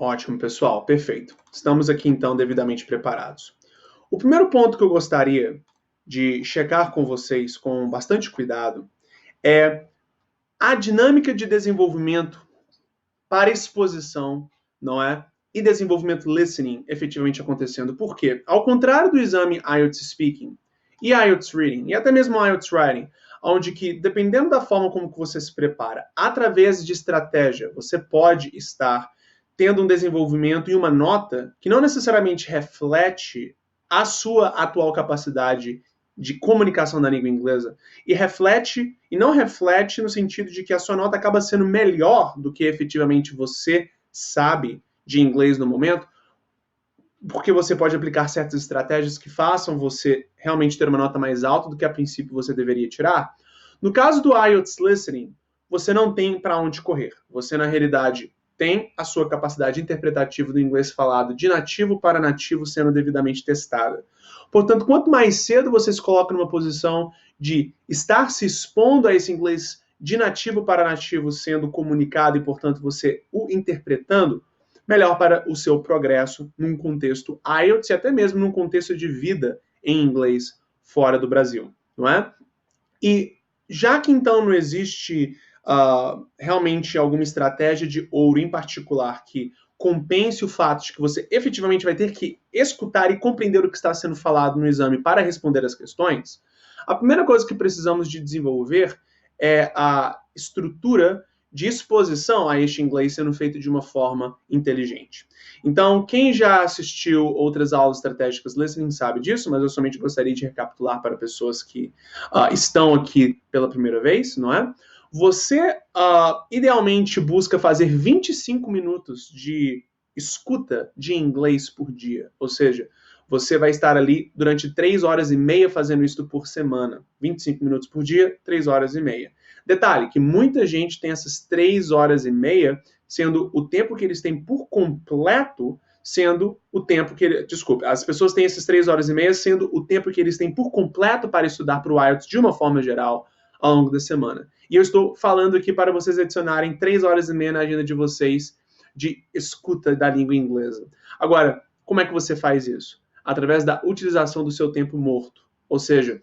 Ótimo, pessoal. Perfeito. Estamos aqui, então, devidamente preparados. O primeiro ponto que eu gostaria de checar com vocês com bastante cuidado é a dinâmica de desenvolvimento para exposição, não é? E desenvolvimento listening efetivamente acontecendo. Por quê? Ao contrário do exame IELTS Speaking e IELTS Reading, e até mesmo IELTS Writing, onde que, dependendo da forma como que você se prepara, através de estratégia, você pode estar tendo um desenvolvimento e uma nota que não necessariamente reflete a sua atual capacidade de comunicação da língua inglesa, e não reflete no sentido de que a sua nota acaba sendo melhor do que efetivamente você sabe de inglês no momento, porque você pode aplicar certas estratégias que façam você realmente ter uma nota mais alta do que a princípio você deveria tirar. No caso do IELTS Listening, você não tem para onde correr. Você, na realidade, tem a sua capacidade interpretativa do inglês falado de nativo para nativo sendo devidamente testada. Portanto, quanto mais cedo você se coloca numa posição de estar se expondo a esse inglês de nativo para nativo sendo comunicado e, portanto, você o interpretando, melhor para o seu progresso num contexto IELTS e até mesmo num contexto de vida em inglês fora do Brasil, não é? E já que então não existe realmente alguma estratégia de ouro em particular que compense o fato de que você efetivamente vai ter que escutar e compreender o que está sendo falado no exame para responder as questões, a primeira coisa que precisamos de desenvolver é a estrutura de exposição a este inglês sendo feito de uma forma inteligente. Então, quem já assistiu outras aulas estratégicas listening sabe disso, mas eu somente gostaria de recapitular para pessoas que estão aqui pela primeira vez, não é? Você idealmente busca fazer 25 minutos de escuta de inglês por dia, ou seja, você vai estar ali durante 3 horas e meia fazendo isso por semana. 25 minutos por dia, 3 horas e meia. Detalhe, que muita gente tem essas 3 horas e meia sendo o tempo que eles têm por completo, sendo o tempo que... Desculpe, as pessoas têm essas 3 horas e meia sendo o tempo que eles têm por completo para estudar para o IELTS de uma forma geral ao longo da semana. E eu estou falando aqui para vocês adicionarem 3 horas e meia na agenda de vocês de escuta da língua inglesa. Agora, como é que você faz isso? Através da utilização do seu tempo morto. Ou seja,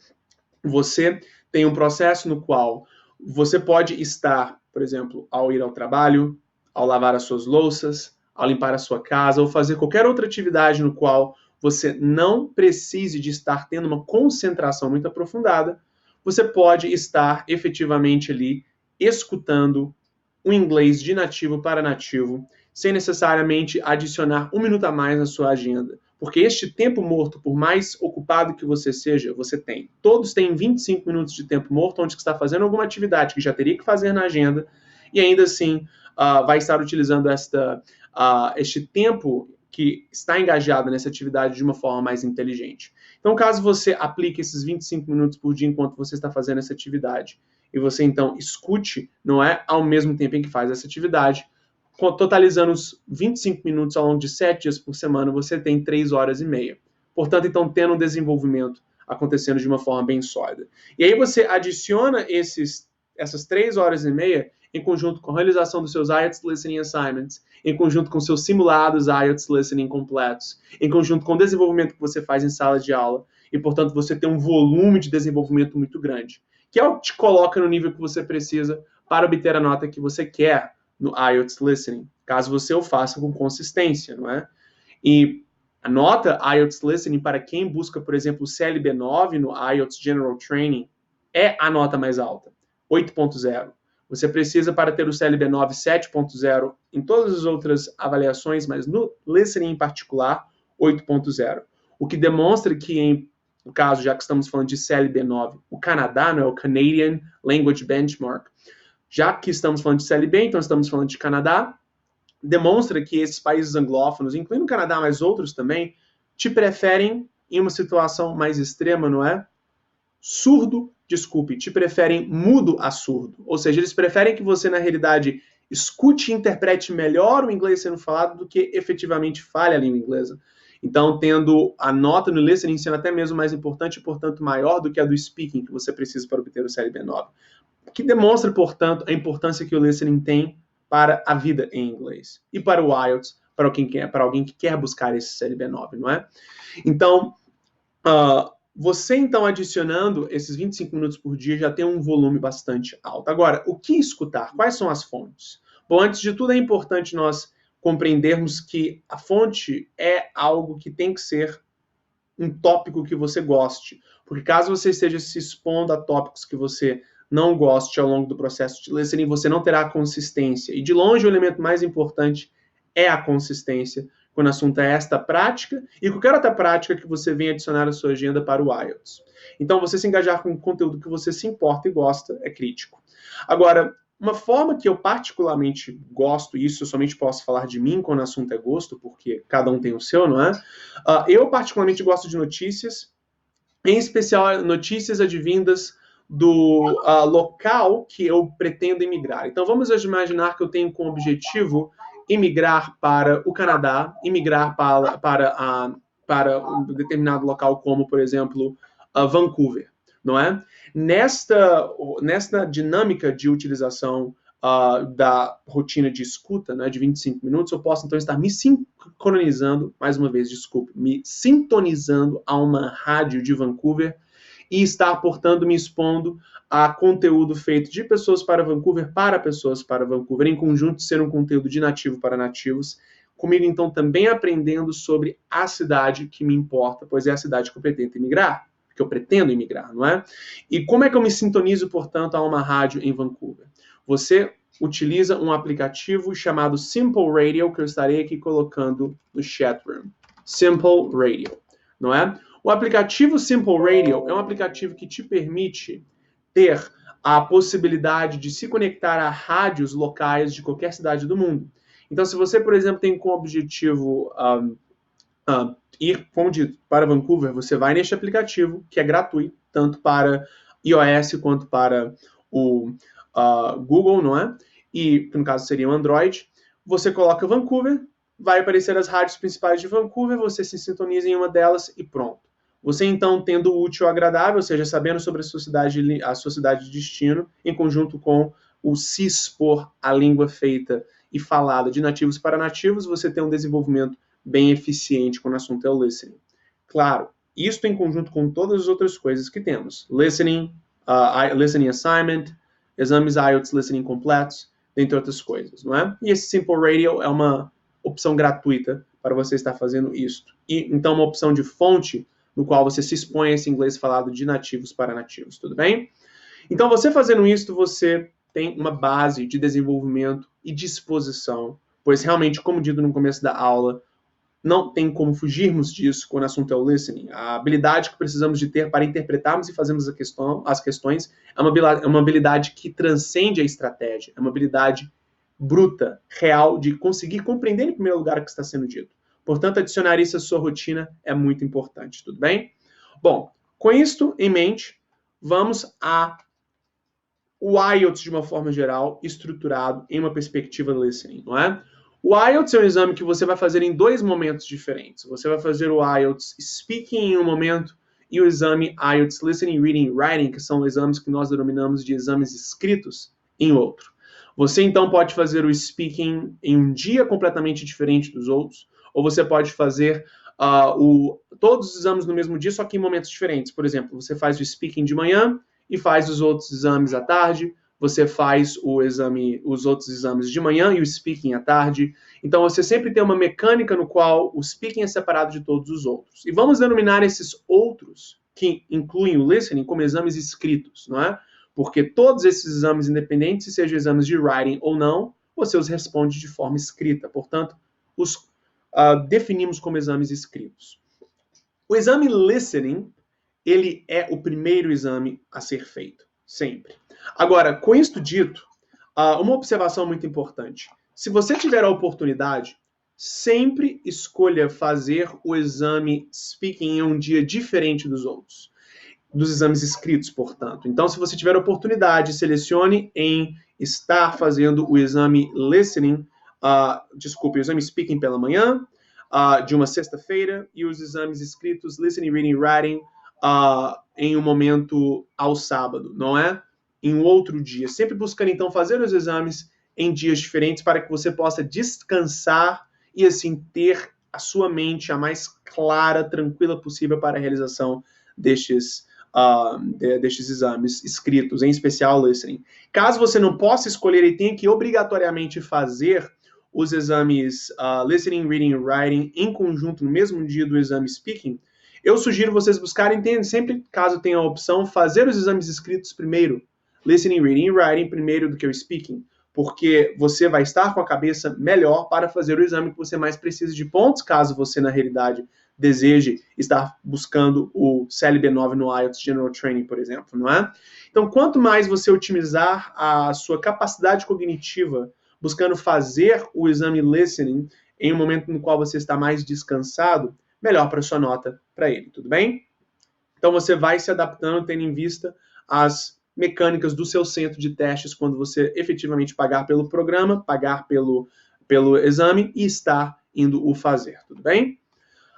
você tem um processo no qual você pode estar, por exemplo, ao ir ao trabalho, ao lavar as suas louças, ao limpar a sua casa, ou fazer qualquer outra atividade no qual você não precise de estar tendo uma concentração muito aprofundada, você pode estar efetivamente ali escutando um inglês de nativo para nativo, sem necessariamente adicionar 1 minuto a mais na sua agenda. Porque este tempo morto, por mais ocupado que você seja, você tem. Todos têm 25 minutos de tempo morto, onde você está fazendo alguma atividade que já teria que fazer na agenda, e ainda assim vai estar utilizando este tempo que está engajado nessa atividade de uma forma mais inteligente. Então, caso você aplique esses 25 minutos por dia enquanto você está fazendo essa atividade, e você então escute, não é, ao mesmo tempo em que faz essa atividade, totalizando os 25 minutos ao longo de 7 dias por semana, você tem 3 horas e meia. Portanto, então, tendo um desenvolvimento acontecendo de uma forma bem sólida. E aí você adiciona essas 3 horas e meia em conjunto com a realização dos seus IELTS Listening Assignments, em conjunto com seus simulados IELTS Listening completos, em conjunto com o desenvolvimento que você faz em sala de aula, e, portanto, você tem um volume de desenvolvimento muito grande, que é o que te coloca no nível que você precisa para obter a nota que você quer no IELTS Listening, caso você o faça com consistência, não é? E a nota IELTS Listening, para quem busca, por exemplo, o CLB 9 no IELTS General Training, é a nota mais alta, 8.0. Você precisa, para ter o CLB 9, 7.0 em todas as outras avaliações, mas no Listening em particular, 8.0. O que demonstra que, no caso, já que estamos falando de CLB 9, o Canadá, não é o Canadian Language Benchmark, já que estamos falando de CLB, então estamos falando de Canadá, demonstra que esses países anglófonos, incluindo o Canadá, mas outros também, te preferem em uma situação mais extrema, não é? Te preferem mudo a surdo. Ou seja, eles preferem que você, na realidade, escute e interprete melhor o inglês sendo falado do que efetivamente fale a língua inglesa. Então, tendo a nota no listening sendo até mesmo mais importante e, portanto, maior do que a do speaking que você precisa para obter o CLB 9. Que demonstra, portanto, a importância que o listening tem para a vida em inglês e para o IELTS, para alguém que quer buscar esse CLB9, não é? Então, você então adicionando esses 25 minutos por dia já tem um volume bastante alto. Agora, o que escutar? Quais são as fontes? Bom, antes de tudo é importante nós compreendermos que a fonte é algo que tem que ser um tópico que você goste. Porque caso você esteja se expondo a tópicos que você não goste ao longo do processo de listening, você não terá consistência. E de longe o elemento mais importante é a consistência quando o assunto é esta prática e qualquer outra prática que você venha adicionar à sua agenda para o IELTS. Então, você se engajar com o conteúdo que você se importa e gosta é crítico. Agora, uma forma que eu particularmente gosto, e isso eu somente posso falar de mim quando o assunto é gosto, porque cada um tem o seu, não é? Eu particularmente gosto de notícias, em especial notícias advindas do local que eu pretendo emigrar. Então, vamos imaginar que eu tenho como objetivo emigrar para o Canadá, emigrar para um determinado local, como, por exemplo, Vancouver, não é? Nesta dinâmica de utilização da rotina de escuta, né, de 25 minutos, eu posso, então, estar me sincronizando, mais uma vez, desculpe, me sintonizando a uma rádio de Vancouver e estar, portanto, me expondo a conteúdo feito de pessoas para pessoas para Vancouver, em conjunto ser um conteúdo de nativo para nativos, comigo, então, também aprendendo sobre a cidade que me importa, pois é a cidade que eu pretendo emigrar, não é? E como é que eu me sintonizo, portanto, a uma rádio em Vancouver? Você utiliza um aplicativo chamado Simple Radio, que eu estarei aqui colocando no chat room. Simple Radio, não é? O aplicativo Simple Radio é um aplicativo que te permite ter a possibilidade de se conectar a rádios locais de qualquer cidade do mundo. Então, se você, por exemplo, tem como objetivo ir, como dito, para Vancouver, você vai neste aplicativo, que é gratuito, tanto para iOS quanto para o Google, não é? E, que no caso seria o Android. Você coloca Vancouver, vai aparecer as rádios principais de Vancouver, você se sintoniza em uma delas e pronto. Você, então, tendo o útil ao agradável, ou seja, sabendo sobre a sua cidade de destino, em conjunto com o se expor à língua feita e falada de nativos para nativos, você tem um desenvolvimento bem eficiente quando o assunto é o listening. Claro, isto em conjunto com todas as outras coisas que temos. Listening assignment, exames IELTS listening completos, dentre outras coisas, não é? E esse Simple Radio é uma opção gratuita para você estar fazendo isto. E, então, uma opção de fonte no qual você se expõe a esse inglês falado de nativos para nativos, tudo bem? Então, você fazendo isso, você tem uma base de desenvolvimento e disposição, pois realmente, como dito no começo da aula, não tem como fugirmos disso quando o assunto é o listening. A habilidade que precisamos de ter para interpretarmos e fazermos as questões é uma habilidade que transcende a estratégia, é uma habilidade bruta, real, de conseguir compreender em primeiro lugar o que está sendo dito. Portanto, adicionar isso à sua rotina é muito importante, tudo bem? Bom, com isto em mente, vamos o IELTS de uma forma geral, estruturado em uma perspectiva listening, não é? O IELTS é um exame que você vai fazer em dois momentos diferentes. Você vai fazer o IELTS Speaking em um momento e o exame IELTS Listening, Reading e Writing, que são exames que nós denominamos de exames escritos, em outro. Você, então, pode fazer o Speaking em um dia completamente diferente dos outros, ou você pode fazer todos os exames no mesmo dia, só que em momentos diferentes. Por exemplo, você faz o Speaking de manhã e faz os outros exames à tarde, você faz os outros exames de manhã e o speaking à tarde. Então, você sempre tem uma mecânica no qual o speaking é separado de todos os outros. E vamos denominar esses outros, que incluem o listening, como exames escritos, não é? Porque todos esses exames independentes, sejam exames de writing ou não, você os responde de forma escrita. Portanto, os definimos como exames escritos. O exame listening, ele é o primeiro exame a ser feito, sempre. Agora, com isto dito, uma observação muito importante. Se você tiver a oportunidade, sempre escolha fazer o exame speaking em um dia diferente dos outros, dos exames escritos, portanto. Então, se você tiver a oportunidade, selecione em estar fazendo o exame listening, o exame speaking pela manhã, de uma sexta-feira, e os exames escritos, listening, reading, writing, em um momento ao sábado, não é? Em um outro dia. Sempre buscando, então, fazer os exames em dias diferentes para que você possa descansar e assim ter a sua mente a mais clara, tranquila possível para a realização destes exames escritos, em especial o listening. Caso você não possa escolher e tenha que obrigatoriamente fazer os exames listening, reading e writing em conjunto no mesmo dia do exame speaking, eu sugiro vocês buscarem, sempre caso tenha a opção, fazer os exames escritos primeiro, listening, reading e writing primeiro do que o speaking, porque você vai estar com a cabeça melhor para fazer o exame que você mais precisa de pontos, caso você, na realidade, deseje estar buscando o CLB9 no IELTS General Training, por exemplo, não é? Então, quanto mais você otimizar a sua capacidade cognitiva buscando fazer o exame listening em um momento no qual você está mais descansado, melhor para a sua nota para ele, tudo bem? Então, você vai se adaptando, tendo em vista as mecânicas do seu centro de testes quando você efetivamente pagar pelo programa, pagar pelo exame e estar indo o fazer, tudo bem?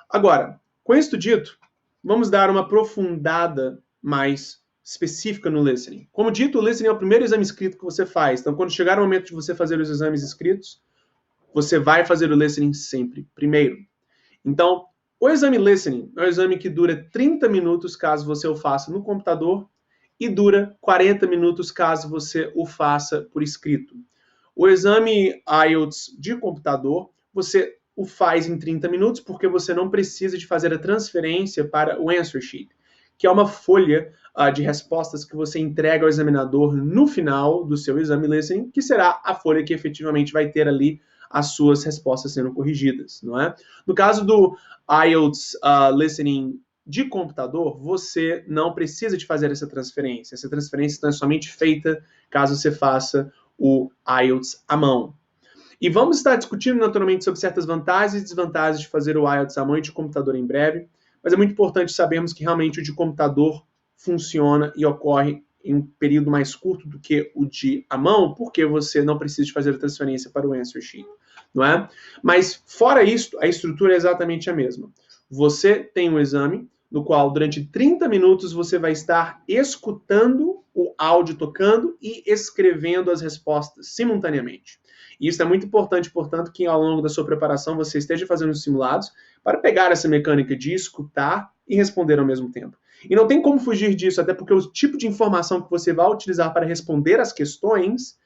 Agora, com isso dito, vamos dar uma aprofundada mais específica no listening. Como dito, o listening é o primeiro exame escrito que você faz. Então, quando chegar o momento de você fazer os exames escritos, você vai fazer o listening sempre primeiro. Então, o exame listening é um exame que dura 30 minutos caso você o faça no computador e dura 40 minutos caso você o faça por escrito. O exame IELTS de computador, você o faz em 30 minutos porque você não precisa de fazer a transferência para o answer sheet, que é uma folha de respostas que você entrega ao examinador no final do seu exame listening, que será a folha que efetivamente vai ter ali as suas respostas sendo corrigidas, não é? No caso do IELTS listening de computador, você não precisa de fazer essa transferência. Essa transferência está somente feita caso você faça o IELTS à mão. E vamos estar discutindo naturalmente sobre certas vantagens e desvantagens de fazer o IELTS à mão e de computador em breve, mas é muito importante sabermos que realmente o de computador funciona e ocorre em um período mais curto do que o de à mão, porque você não precisa de fazer a transferência para o answer sheet, não é? Mas fora isso, a estrutura é exatamente a mesma. Você tem um exame no qual durante 30 minutos você vai estar escutando o áudio tocando e escrevendo as respostas simultaneamente. E isso é muito importante, portanto, que ao longo da sua preparação você esteja fazendo os simulados para pegar essa mecânica de escutar e responder ao mesmo tempo. E não tem como fugir disso, até porque o tipo de informação que você vai utilizar para responder as questões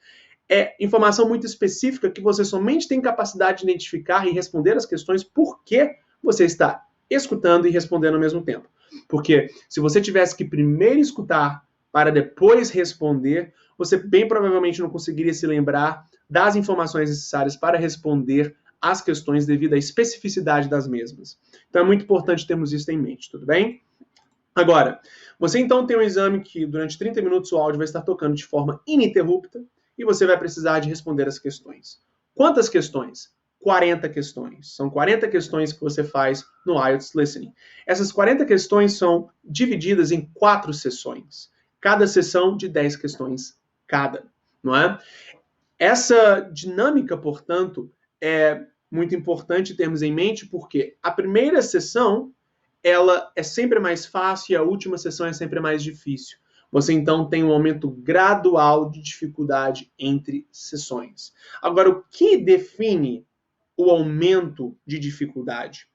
é informação muito específica que você somente tem capacidade de identificar e responder as questões porque você está escutando e respondendo ao mesmo tempo. Porque se você tivesse que primeiro escutar para depois responder, você bem provavelmente não conseguiria se lembrar das informações necessárias para responder às questões devido à especificidade das mesmas. Então é muito importante termos isso em mente, tudo bem? Agora, você então tem um exame que durante 30 minutos o áudio vai estar tocando de forma ininterrupta e você vai precisar de responder as questões. Quantas questões? 40 questões. São 40 questões que você faz no IELTS Listening. Essas 40 questões são divididas em 4 sessões. Cada sessão de 10 questões cada, não é? Essa dinâmica, portanto, é muito importante termos em mente porque a primeira sessão ela é sempre mais fácil e a última sessão é sempre mais difícil. Você, então, tem um aumento gradual de dificuldade entre sessões. Agora, o que define o aumento de dificuldade?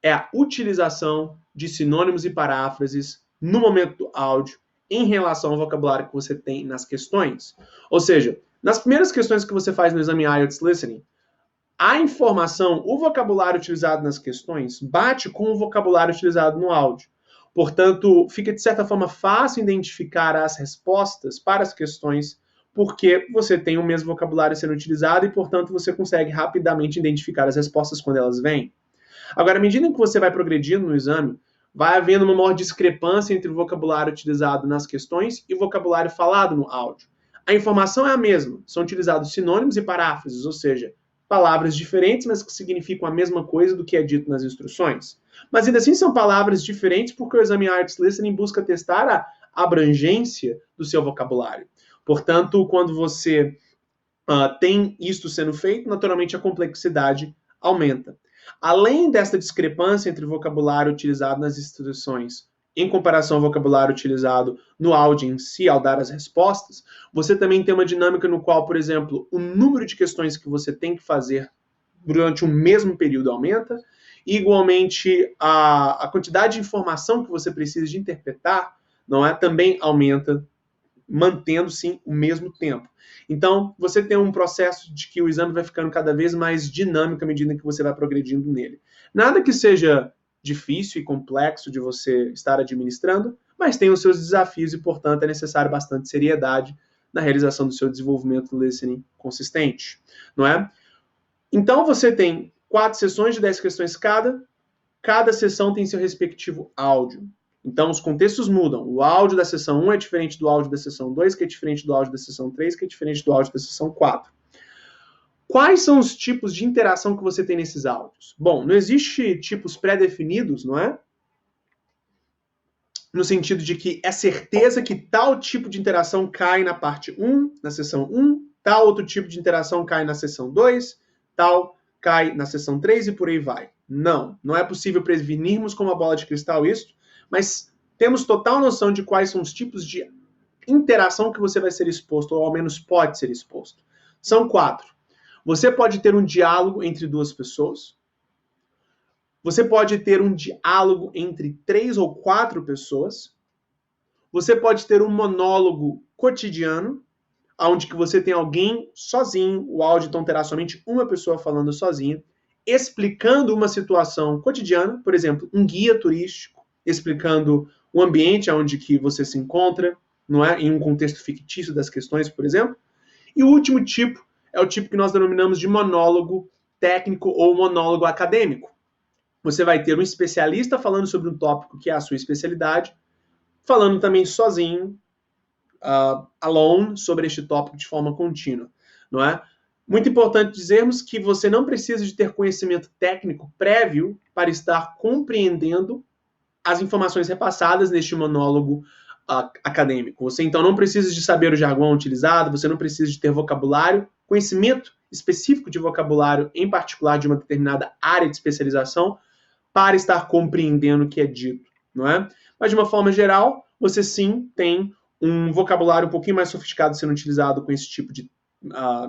É a utilização de sinônimos e paráfrases no momento do áudio em relação ao vocabulário que você tem nas questões. Ou seja, nas primeiras questões que você faz no exame IELTS Listening, a informação, o vocabulário utilizado nas questões bate com o vocabulário utilizado no áudio. Portanto, fica de certa forma fácil identificar as respostas para as questões porque você tem o mesmo vocabulário sendo utilizado e, portanto, você consegue rapidamente identificar as respostas quando elas vêm. Agora, à medida que você vai progredindo no exame, vai havendo uma maior discrepância entre o vocabulário utilizado nas questões e o vocabulário falado no áudio. A informação é a mesma, são utilizados sinônimos e paráfrases, ou seja, palavras diferentes, mas que significam a mesma coisa do que é dito nas instruções. Mas ainda assim são palavras diferentes porque o exame IELTS Listening busca testar a abrangência do seu vocabulário. Portanto, quando você tem isto sendo feito, naturalmente a complexidade aumenta. Além desta discrepância entre o vocabulário utilizado nas instruções em comparação ao vocabulário utilizado no áudio em si, ao dar as respostas, você também tem uma dinâmica no qual, por exemplo, o número de questões que você tem que fazer durante um mesmo período aumenta. Igualmente, a quantidade de informação que você precisa de interpretar, não é, também aumenta, mantendo, sim, o mesmo tempo. Então, você tem um processo de que o exame vai ficando cada vez mais dinâmico à medida que você vai progredindo nele. Nada que seja difícil e complexo de você estar administrando, mas tem os seus desafios e, portanto, é necessário bastante seriedade na realização do seu desenvolvimento listening consistente, não é? Então, você tem 4 sessões de 10 questões cada sessão tem seu respectivo áudio. Então, os contextos mudam. O áudio da sessão 1 é diferente do áudio da sessão 2, que é diferente do áudio da sessão 3, que é diferente do áudio da sessão 4. Quais são os tipos de interação que você tem nesses áudios? Bom, não existe tipos pré-definidos, não é? No sentido de que é certeza que tal tipo de interação cai na parte 1, na sessão 1, tal outro tipo de interação cai na sessão 2, tal cai na sessão 3 e por aí vai. Não é possível prevenirmos com uma bola de cristal isso, mas temos total noção de quais são os tipos de interação que você vai ser exposto, ou ao menos pode ser exposto. São 4. Você pode ter um diálogo entre 2 pessoas. Você pode ter um diálogo entre 3 ou 4 pessoas. Você pode ter um monólogo cotidiano, onde que você tem alguém sozinho, o áudio então terá somente uma pessoa falando sozinha, explicando uma situação cotidiana, por exemplo, um guia turístico, explicando o ambiente onde que você se encontra, não é? Em um contexto fictício das questões, por exemplo. E o último tipo é o tipo que nós denominamos de monólogo técnico ou monólogo acadêmico. Você vai ter um especialista falando sobre um tópico que é a sua especialidade, falando também sozinho, alone, sobre este tópico de forma contínua, não é? Muito importante dizermos que você não precisa de ter conhecimento técnico prévio para estar compreendendo as informações repassadas neste monólogo acadêmico. Você, então, não precisa de saber o jargão utilizado, você não precisa de ter vocabulário, conhecimento específico de vocabulário, em particular de uma determinada área de especialização, para estar compreendendo o que é dito, não é? Mas, de uma forma geral, você sim tem um vocabulário um pouquinho mais sofisticado sendo utilizado com esse tipo de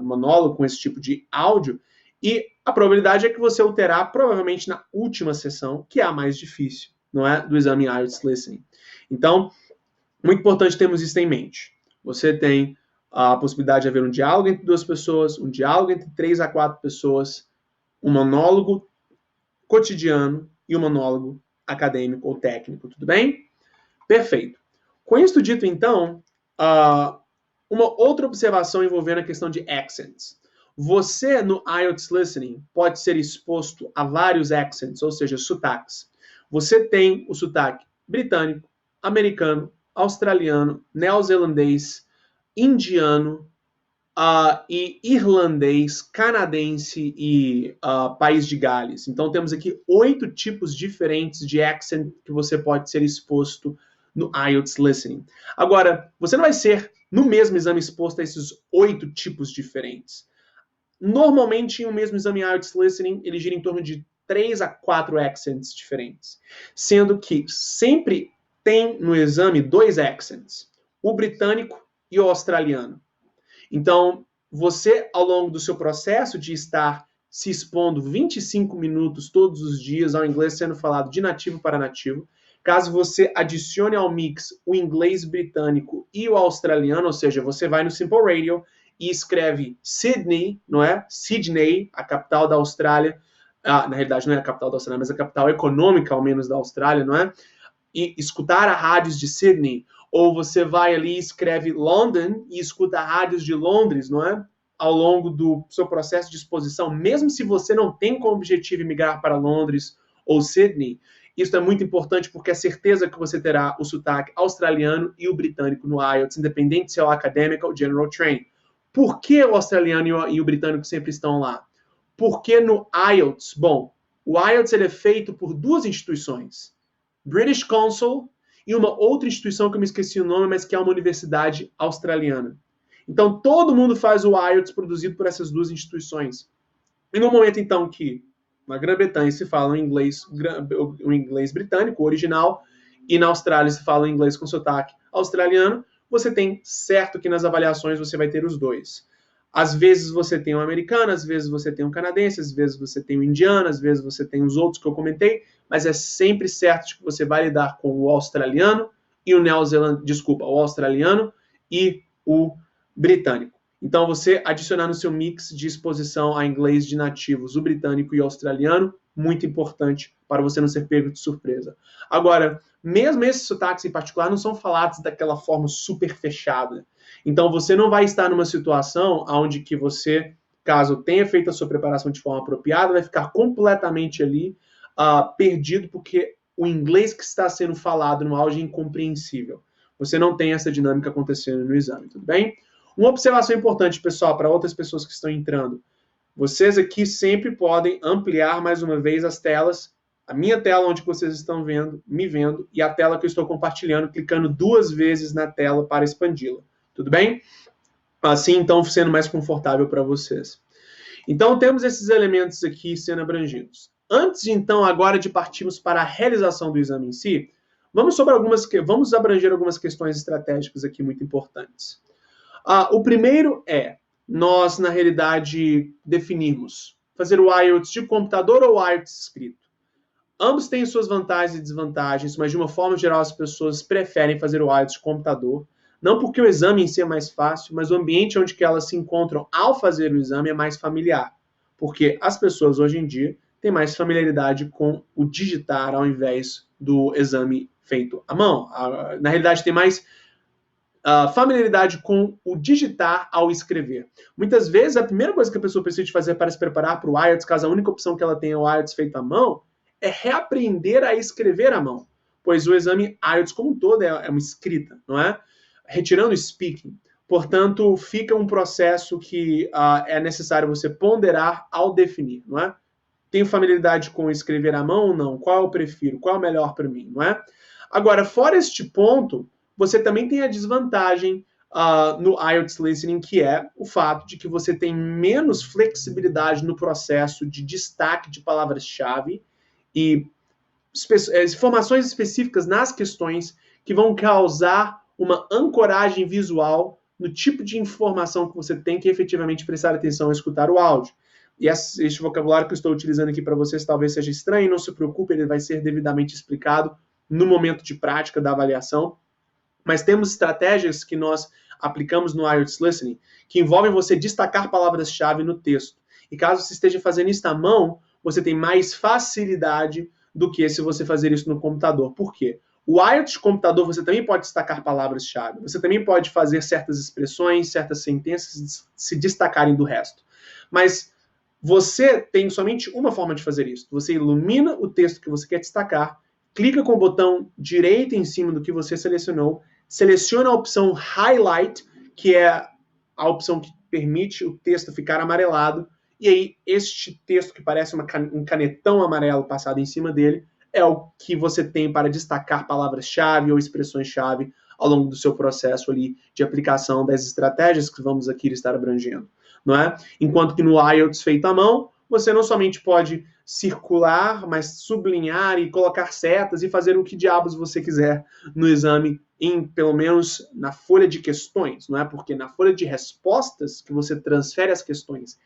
monólogo, com esse tipo de áudio, e a probabilidade é que você o terá provavelmente na última sessão, que é a mais difícil, não é? Do exame IELTS Listening. Então, muito importante termos isso em mente. Você tem a possibilidade de haver um diálogo entre 2 pessoas, um diálogo entre 3 a 4 pessoas, um monólogo cotidiano e um monólogo acadêmico ou técnico, tudo bem? Perfeito. Com isso dito, então, uma outra observação envolvendo a questão de accents. Você, no IELTS Listening, pode ser exposto a vários accents, ou seja, sotaques. Você tem o sotaque britânico, americano, australiano, neozelandês, indiano, e irlandês, canadense e país de Gales. Então temos aqui 8 tipos diferentes de accent que você pode ser exposto no IELTS Listening. Agora, você não vai ser no mesmo exame exposto a esses 8 tipos diferentes. Normalmente, em um mesmo exame IELTS Listening, ele gira em torno de 3 a 4 accents diferentes, sendo que sempre tem no exame 2 accents, o britânico e o australiano. Então, você, ao longo do seu processo de estar se expondo 25 minutos todos os dias ao inglês sendo falado de nativo para nativo, caso você adicione ao mix o inglês britânico e o australiano, ou seja, você vai no Simple Radio e escreve Sydney, não é? Sydney, a capital da Austrália. Na realidade, não é a capital da Austrália, mas a capital econômica, ao menos, da Austrália, não é? E escutar a rádios de Sydney. Ou você vai ali e escreve London e escuta rádios de Londres, não é? Ao longo do seu processo de exposição, mesmo se você não tem como objetivo migrar para Londres ou Sydney, isso é muito importante porque é certeza que você terá o sotaque australiano e o britânico no IELTS, independente se é o acadêmico ou general train. Por que o australiano e o britânico sempre estão lá? Porque no IELTS, bom, o IELTS ele é feito por 2 instituições, British Council e uma outra instituição que eu me esqueci o nome, mas que é uma universidade australiana. Então, todo mundo faz o IELTS produzido por essas 2 instituições. E no momento, então, que na Grã-Bretanha se fala o inglês britânico, original, e na Austrália se fala inglês com sotaque australiano, você tem certo que nas avaliações você vai ter os 2. Às vezes você tem um americano, às vezes você tem um canadense, às vezes você tem um indiano, às vezes você tem os outros que eu comentei, mas é sempre certo que você vai lidar com o australiano e o neozelandês, desculpa, o australiano e o britânico. Então, você adicionar no seu mix de exposição a inglês de nativos, o britânico e o australiano, muito importante para você não ser pego de surpresa. Agora, mesmo esses sotaques em particular não são falados daquela forma super fechada. Então, você não vai estar numa situação onde que você, caso tenha feito a sua preparação de forma apropriada, vai ficar completamente ali perdido, porque o inglês que está sendo falado no áudio é incompreensível. Você não tem essa dinâmica acontecendo no exame, tudo bem? Uma observação importante, pessoal, para outras pessoas que estão entrando. Vocês aqui sempre podem ampliar mais uma vez as telas, a minha tela onde vocês estão me vendo, e a tela que eu estou compartilhando, clicando 2 vezes na tela para expandi-la. Tudo bem? Assim, então, sendo mais confortável para vocês. Então, temos esses elementos aqui sendo abrangidos. Antes, então, agora de partirmos para a realização do exame em si, vamos abranger algumas questões estratégicas aqui muito importantes. O primeiro é nós, na realidade, definirmos fazer o IELTS de computador ou o IELTS escrito. Ambos têm suas vantagens e desvantagens, mas de uma forma geral as pessoas preferem fazer o IELTS de computador, não porque o exame em si é mais fácil, mas o ambiente onde que elas se encontram ao fazer o exame é mais familiar, porque as pessoas hoje em dia têm mais familiaridade com o digitar ao invés do exame feito à mão. Na realidade, tem mais familiaridade com o digitar ao escrever. Muitas vezes, a primeira coisa que a pessoa precisa fazer para se preparar para o IELTS, caso a única opção que ela tenha é o IELTS feito à mão, é reaprender a escrever à mão, pois o exame IELTS como um todo é uma escrita, não é? Retirando o speaking. Portanto, fica um processo que é necessário você ponderar ao definir, não é? Tenho familiaridade com escrever à mão ou não? Qual eu prefiro? Qual é o melhor para mim, não é? Agora, fora este ponto, você também tem a desvantagem no IELTS Listening, que é o fato de que você tem menos flexibilidade no processo de destaque de palavras-chave e informações específicas nas questões que vão causar uma ancoragem visual no tipo de informação que você tem que efetivamente prestar atenção ao escutar o áudio. E este vocabulário que eu estou utilizando aqui para vocês talvez seja estranho, não se preocupe, ele vai ser devidamente explicado no momento de prática da avaliação. Mas temos estratégias que nós aplicamos no IELTS Listening que envolvem você destacar palavras-chave no texto. E caso você esteja fazendo isso à mão, você tem mais facilidade do que se você fazer isso no computador. Por quê? O IELTS de computador você também pode destacar palavras-chave. Você também pode fazer certas expressões, certas sentenças se destacarem do resto. Mas você tem somente uma forma de fazer isso. Você ilumina o texto que você quer destacar, clica com o botão direito em cima do que você selecionou, seleciona a opção Highlight, que é a opção que permite o texto ficar amarelado, e aí este texto que parece um canetão amarelo passado em cima dele é o que você tem para destacar palavras-chave ou expressões-chave ao longo do seu processo ali de aplicação das estratégias que vamos aqui estar abrangendo, não é? Enquanto que no IELTS feito à mão, você não somente pode circular, mas sublinhar e colocar setas e fazer o que diabos você quiser no exame, pelo menos na folha de questões, não é? Porque na folha de respostas, que você transfere as questões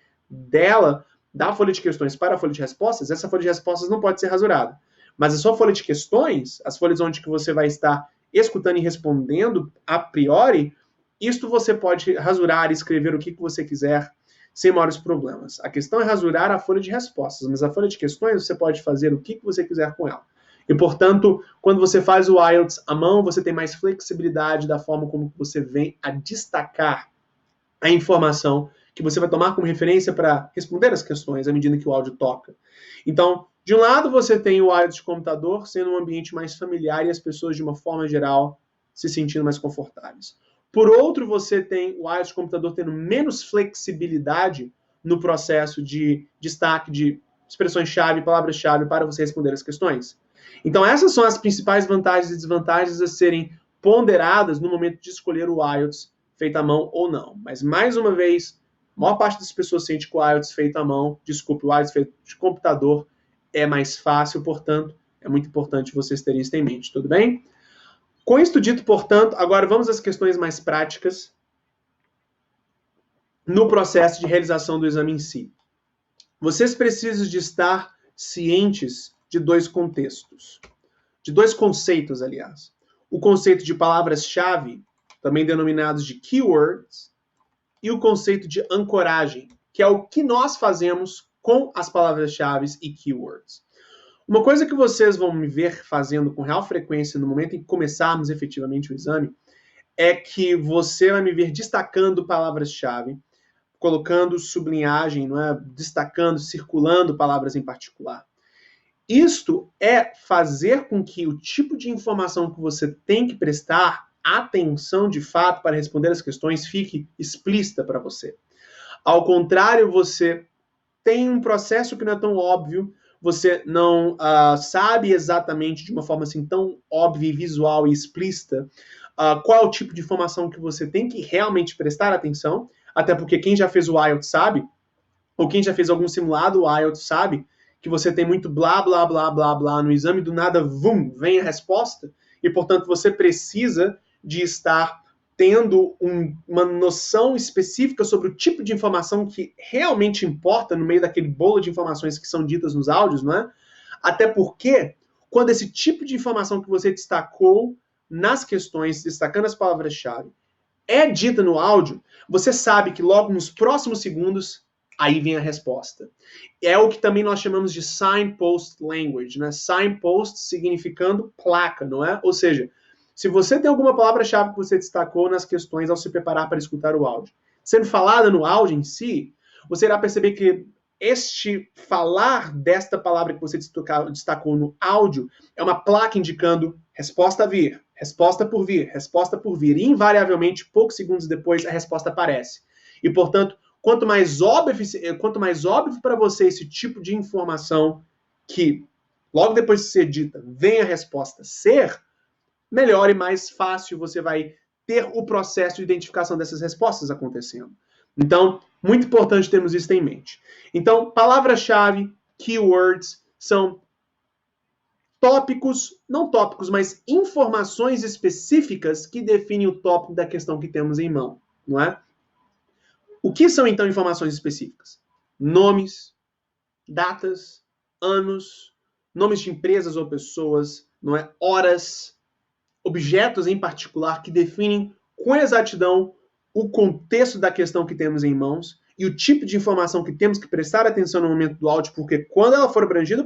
da folha de questões para a folha de respostas, essa folha de respostas não pode ser rasurada. Mas a sua folha de questões, as folhas onde que você vai estar escutando e respondendo a priori, isto você pode rasurar e escrever o que você quiser sem maiores problemas. A questão é rasurar a folha de respostas, mas a folha de questões você pode fazer o que você quiser com ela. E, portanto, quando você faz o IELTS à mão, você tem mais flexibilidade da forma como você vem a destacar a informação que você vai tomar como referência para responder as questões à medida que o áudio toca. Então, de um lado, você tem o IELTS de computador sendo um ambiente mais familiar e as pessoas, de uma forma geral, se sentindo mais confortáveis. Por outro, você tem o IELTS de computador tendo menos flexibilidade no processo de destaque de expressões-chave, palavras-chave para você responder as questões. Então, essas são as principais vantagens e desvantagens a serem ponderadas no momento de escolher o IELTS feito à mão ou não. Mas, mais uma vez, a maior parte das pessoas sente que o IELTS feito à mão, o IELTS feito de computador é mais fácil, portanto, é muito importante vocês terem isso em mente, tudo bem? Com isto dito, portanto, agora vamos às questões mais práticas. no processo de realização do exame em si. Vocês precisam de estar cientes de dois contextos, de dois conceitos, aliás. O conceito de palavras-chave, também denominados de keywords, e o conceito de ancoragem, que é o que nós fazemos com as palavras-chave e keywords. Uma coisa que vocês vão me ver fazendo com real frequência no momento em que começarmos efetivamente o exame é que você vai me ver destacando palavras-chave, colocando sublinhagem, não é? Destacando, circulando palavras em particular. Isto é fazer com que o tipo de informação que você tem que prestar atenção de fato para responder as questões fique explícita para você. Ao contrário, você tem um processo que não é tão óbvio, você não sabe exatamente de uma forma assim tão óbvia, visual e explícita qual é o tipo de informação que você tem que realmente prestar atenção, até porque quem já fez o IELTS sabe, ou quem já fez algum simulado IELTS sabe, que você tem muito blá, blá, blá, blá, blá no exame, do nada, vum, vem a resposta, e, portanto, você precisa de estar tendo uma noção específica sobre o tipo de informação que realmente importa no meio daquele bolo de informações que são ditas nos áudios, não é? Até porque, quando esse tipo de informação que você destacou nas questões, destacando as palavras-chave, é dita no áudio, você sabe que logo nos próximos segundos, aí vem a resposta. É o que também nós chamamos de signpost language, né? Signpost significando placa, não é? Ou seja, se você tem alguma palavra-chave que você destacou nas questões ao se preparar para escutar o áudio, sendo falada no áudio em si, você irá perceber que este falar desta palavra que você destacou no áudio é uma placa indicando resposta a vir, resposta por vir, resposta por vir. E, invariavelmente, poucos segundos depois, a resposta aparece. E, portanto, quanto mais óbvio para você esse tipo de informação que, logo depois de ser dita, vem a resposta ser, melhor e mais fácil você vai ter o processo de identificação dessas respostas acontecendo. Então, muito importante termos isso em mente. Então, palavra-chave, keywords, são tópicos, não tópicos, mas informações específicas que definem o tópico da questão que temos em mão, não é? O que são, então, informações específicas? Nomes, datas, anos, nomes de empresas ou pessoas, não é? Horas, objetos em particular que definem com exatidão o contexto da questão que temos em mãos e o tipo de informação que temos que prestar atenção no momento do áudio, porque quando ela for abrangida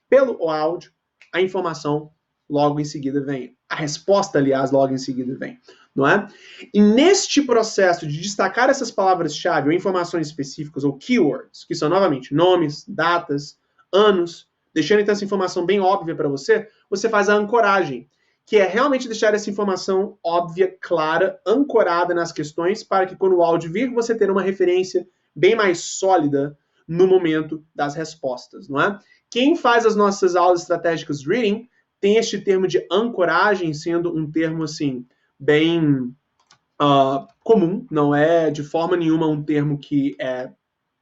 pelo áudio, a informação logo em seguida vem. A resposta, aliás, logo em seguida vem, não é? E neste processo de destacar essas palavras-chave ou informações específicas ou keywords, que são novamente nomes, datas, anos, deixando então essa informação bem óbvia para você, você faz a ancoragem, que é realmente deixar essa informação óbvia, clara, ancorada nas questões, para que quando o áudio vir, você tenha uma referência bem mais sólida no momento das respostas, não é? Quem faz as nossas aulas estratégicas reading tem este termo de ancoragem sendo um termo, assim, bem comum, não é de forma nenhuma um termo que é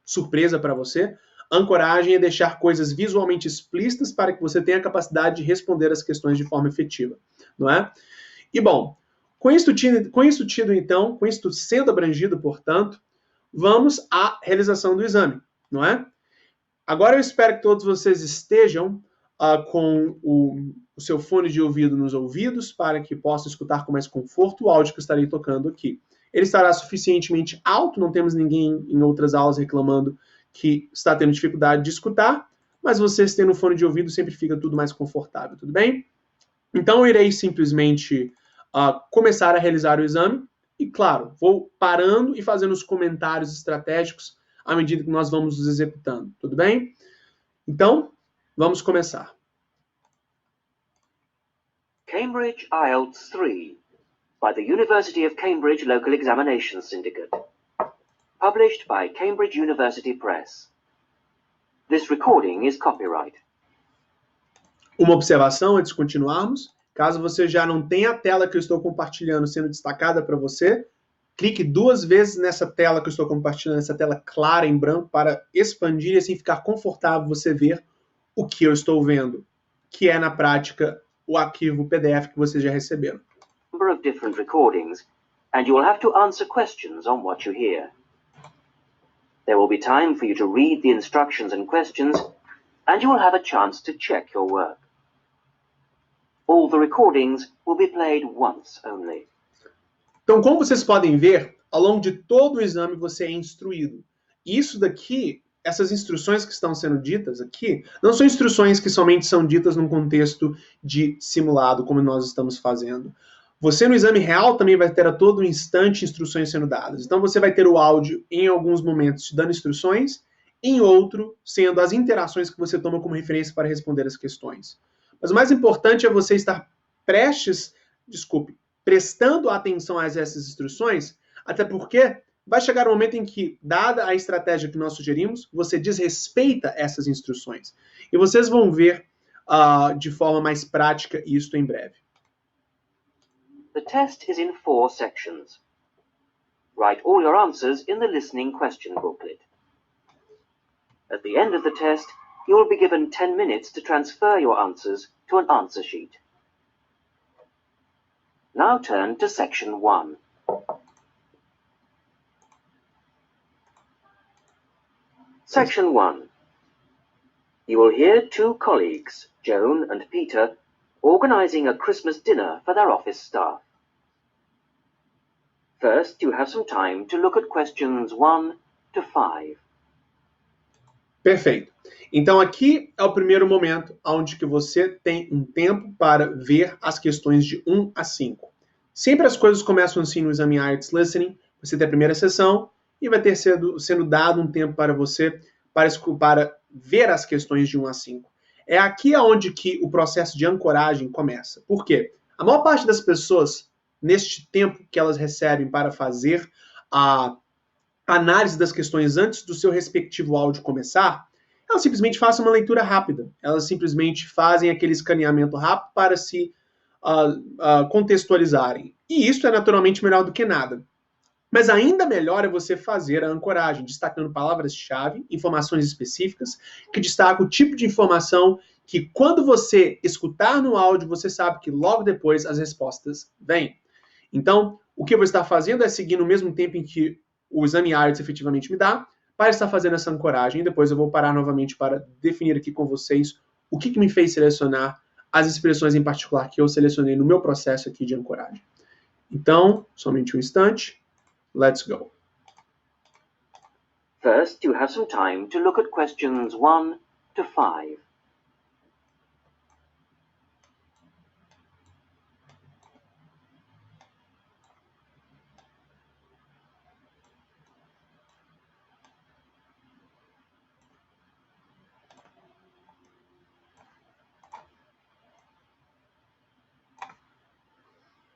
surpresa para você. Ancoragem é deixar coisas visualmente explícitas para que você tenha a capacidade de responder as questões de forma efetiva, não é? E, bom, com isso sendo abrangido, portanto, vamos à realização do exame, não é? Agora eu espero que todos vocês estejam com o seu fone de ouvido nos ouvidos para que possam escutar com mais conforto o áudio que eu estarei tocando aqui. Ele estará suficientemente alto, não temos ninguém em outras aulas reclamando que está tendo dificuldade de escutar, mas vocês tendo o fone de ouvido sempre fica tudo mais confortável, tudo bem? Então eu irei simplesmente começar a realizar o exame e, claro, vou parando e fazendo os comentários estratégicos à medida que nós vamos nos executando, tudo bem? Então, vamos começar. Cambridge IELTS 3 by the University of Cambridge Local Examination Syndicate. Published by Cambridge University Press. This recording is copyright. Uma observação antes de continuarmos. Caso você já não tenha a tela que eu estou compartilhando sendo destacada para você, clique 2 vezes nessa tela que eu estou compartilhando, essa tela clara em branco, para expandir e assim ficar confortável você ver o que eu estou vendo, que é, na prática, o arquivo PDF que vocês já receberam. Number of different recordings, and you will have to answer questions on what you hear. There will be time for you to read the instructions and questions, and you will have a chance to check your work. All the recordings will be played once only. Então, como vocês podem ver, ao longo de todo o exame você é instruído. Isso daqui, essas instruções que estão sendo ditas aqui, não são instruções que somente são ditas num contexto de simulado, como nós estamos fazendo. Você no exame real também vai ter a todo instante instruções sendo dadas. Então você vai ter o áudio em alguns momentos te dando instruções, em outro sendo as interações que você toma como referência para responder as questões. Mas o mais importante é você estar prestando atenção a essas instruções, até porque vai chegar um momento em que, dada a estratégia que nós sugerimos, você desrespeita essas instruções. E vocês vão ver de forma mais prática isto em breve. The test is in 4 sections. Write all your answers in the listening question booklet. At the end of the test, you will be given 10 minutes to transfer your answers to an answer sheet. Now turn to section 1. Section 1. You will hear 2 colleagues, Joan and Peter, organizing a Christmas dinner for their office staff. First, you have some time to look at questions 1 to 5. Perfeito. Então aqui é o primeiro momento onde que você tem um tempo para ver as questões de 1 a 5. Sempre as coisas começam assim no exame IELTS Listening. Você tem a primeira sessão e vai ter sendo dado um tempo para você para ver as questões de 1 a 5. É aqui onde que o processo de ancoragem começa. Por quê? A maior parte das pessoas, neste tempo que elas recebem para fazer a análise das questões antes do seu respectivo áudio começar, elas simplesmente fazem uma leitura rápida. Elas simplesmente fazem aquele escaneamento rápido para se contextualizarem. E isso é naturalmente melhor do que nada. Mas ainda melhor é você fazer a ancoragem, destacando palavras-chave, informações específicas, que destacam o tipo de informação que quando você escutar no áudio, você sabe que logo depois as respostas vêm. Então, o que eu vou estar fazendo é seguir no mesmo tempo em que o exame IELTS efetivamente me dá, para estar fazendo essa ancoragem. E depois eu vou parar novamente para definir aqui com vocês o que me fez selecionar as expressões em particular que eu selecionei no meu processo aqui de ancoragem. Então, somente um instante. Let's go. First, you have some time to look at questions 1 to 5.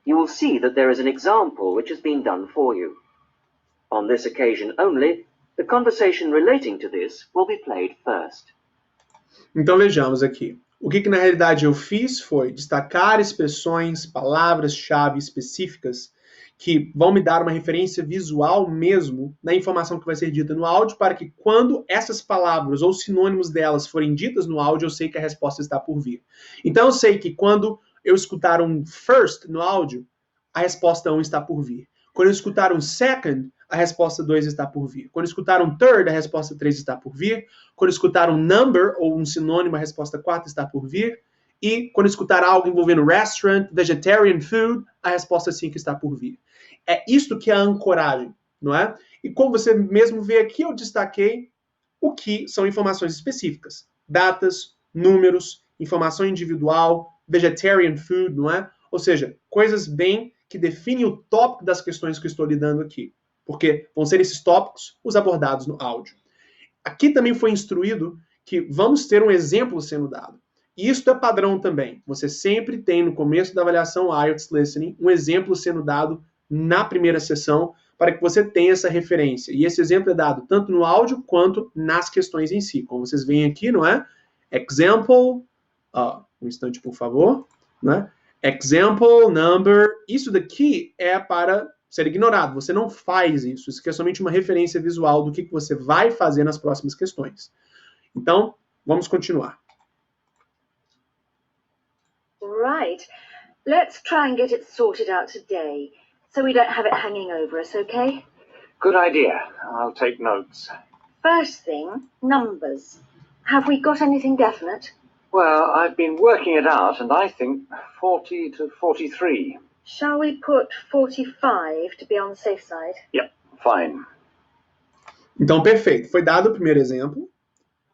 You will see that there is an example which has been done for you. On this occasion only, the conversation relating to this will be played first. Então vejamos aqui. O que na realidade eu fiz foi destacar expressões, palavras-chave específicas que vão me dar uma referência visual mesmo na informação que vai ser dita no áudio, para que quando essas palavras ou sinônimos delas forem ditas no áudio, eu sei que a resposta está por vir. Então eu sei que quando eu escutar um first no áudio, a resposta 1 está por vir. Quando eu escutar um second, a resposta 2 está por vir. Quando eu escutar um third, a resposta 3 está por vir. Quando eu escutar um number ou um sinônimo, a resposta 4 está por vir. E quando eu escutar algo envolvendo restaurant, vegetarian food, a resposta 5 está por vir. É isto que é a ancoragem, não é? E como você mesmo vê aqui, eu destaquei o que são informações específicas. Datas, números, informação individual, vegetarian food, não é? Ou seja, coisas bem que definem o tópico das questões que eu estou lidando aqui. Porque vão ser esses tópicos os abordados no áudio. Aqui também foi instruído que vamos ter um exemplo sendo dado. E isso é padrão também. Você sempre tem no começo da avaliação IELTS Listening um exemplo sendo dado na primeira sessão para que você tenha essa referência. E esse exemplo é dado tanto no áudio quanto nas questões em si. Como vocês veem aqui, não é? Example, um instante por favor, né? Example, number, isso daqui é para ser ignorado. Você não faz isso. Isso aqui é somente uma referência visual do que você vai fazer nas próximas questões. Então, vamos continuar. Right. Let's try and get it sorted out today, so we don't have it hanging over us, okay? Good idea. I'll take notes. First thing, numbers. Have we got anything definite? Well, I've been working it out, and I think 40 to 43. Shall we put 45 to be on the safe side? Yep, fine. Então, perfeito. Foi dado o primeiro exemplo.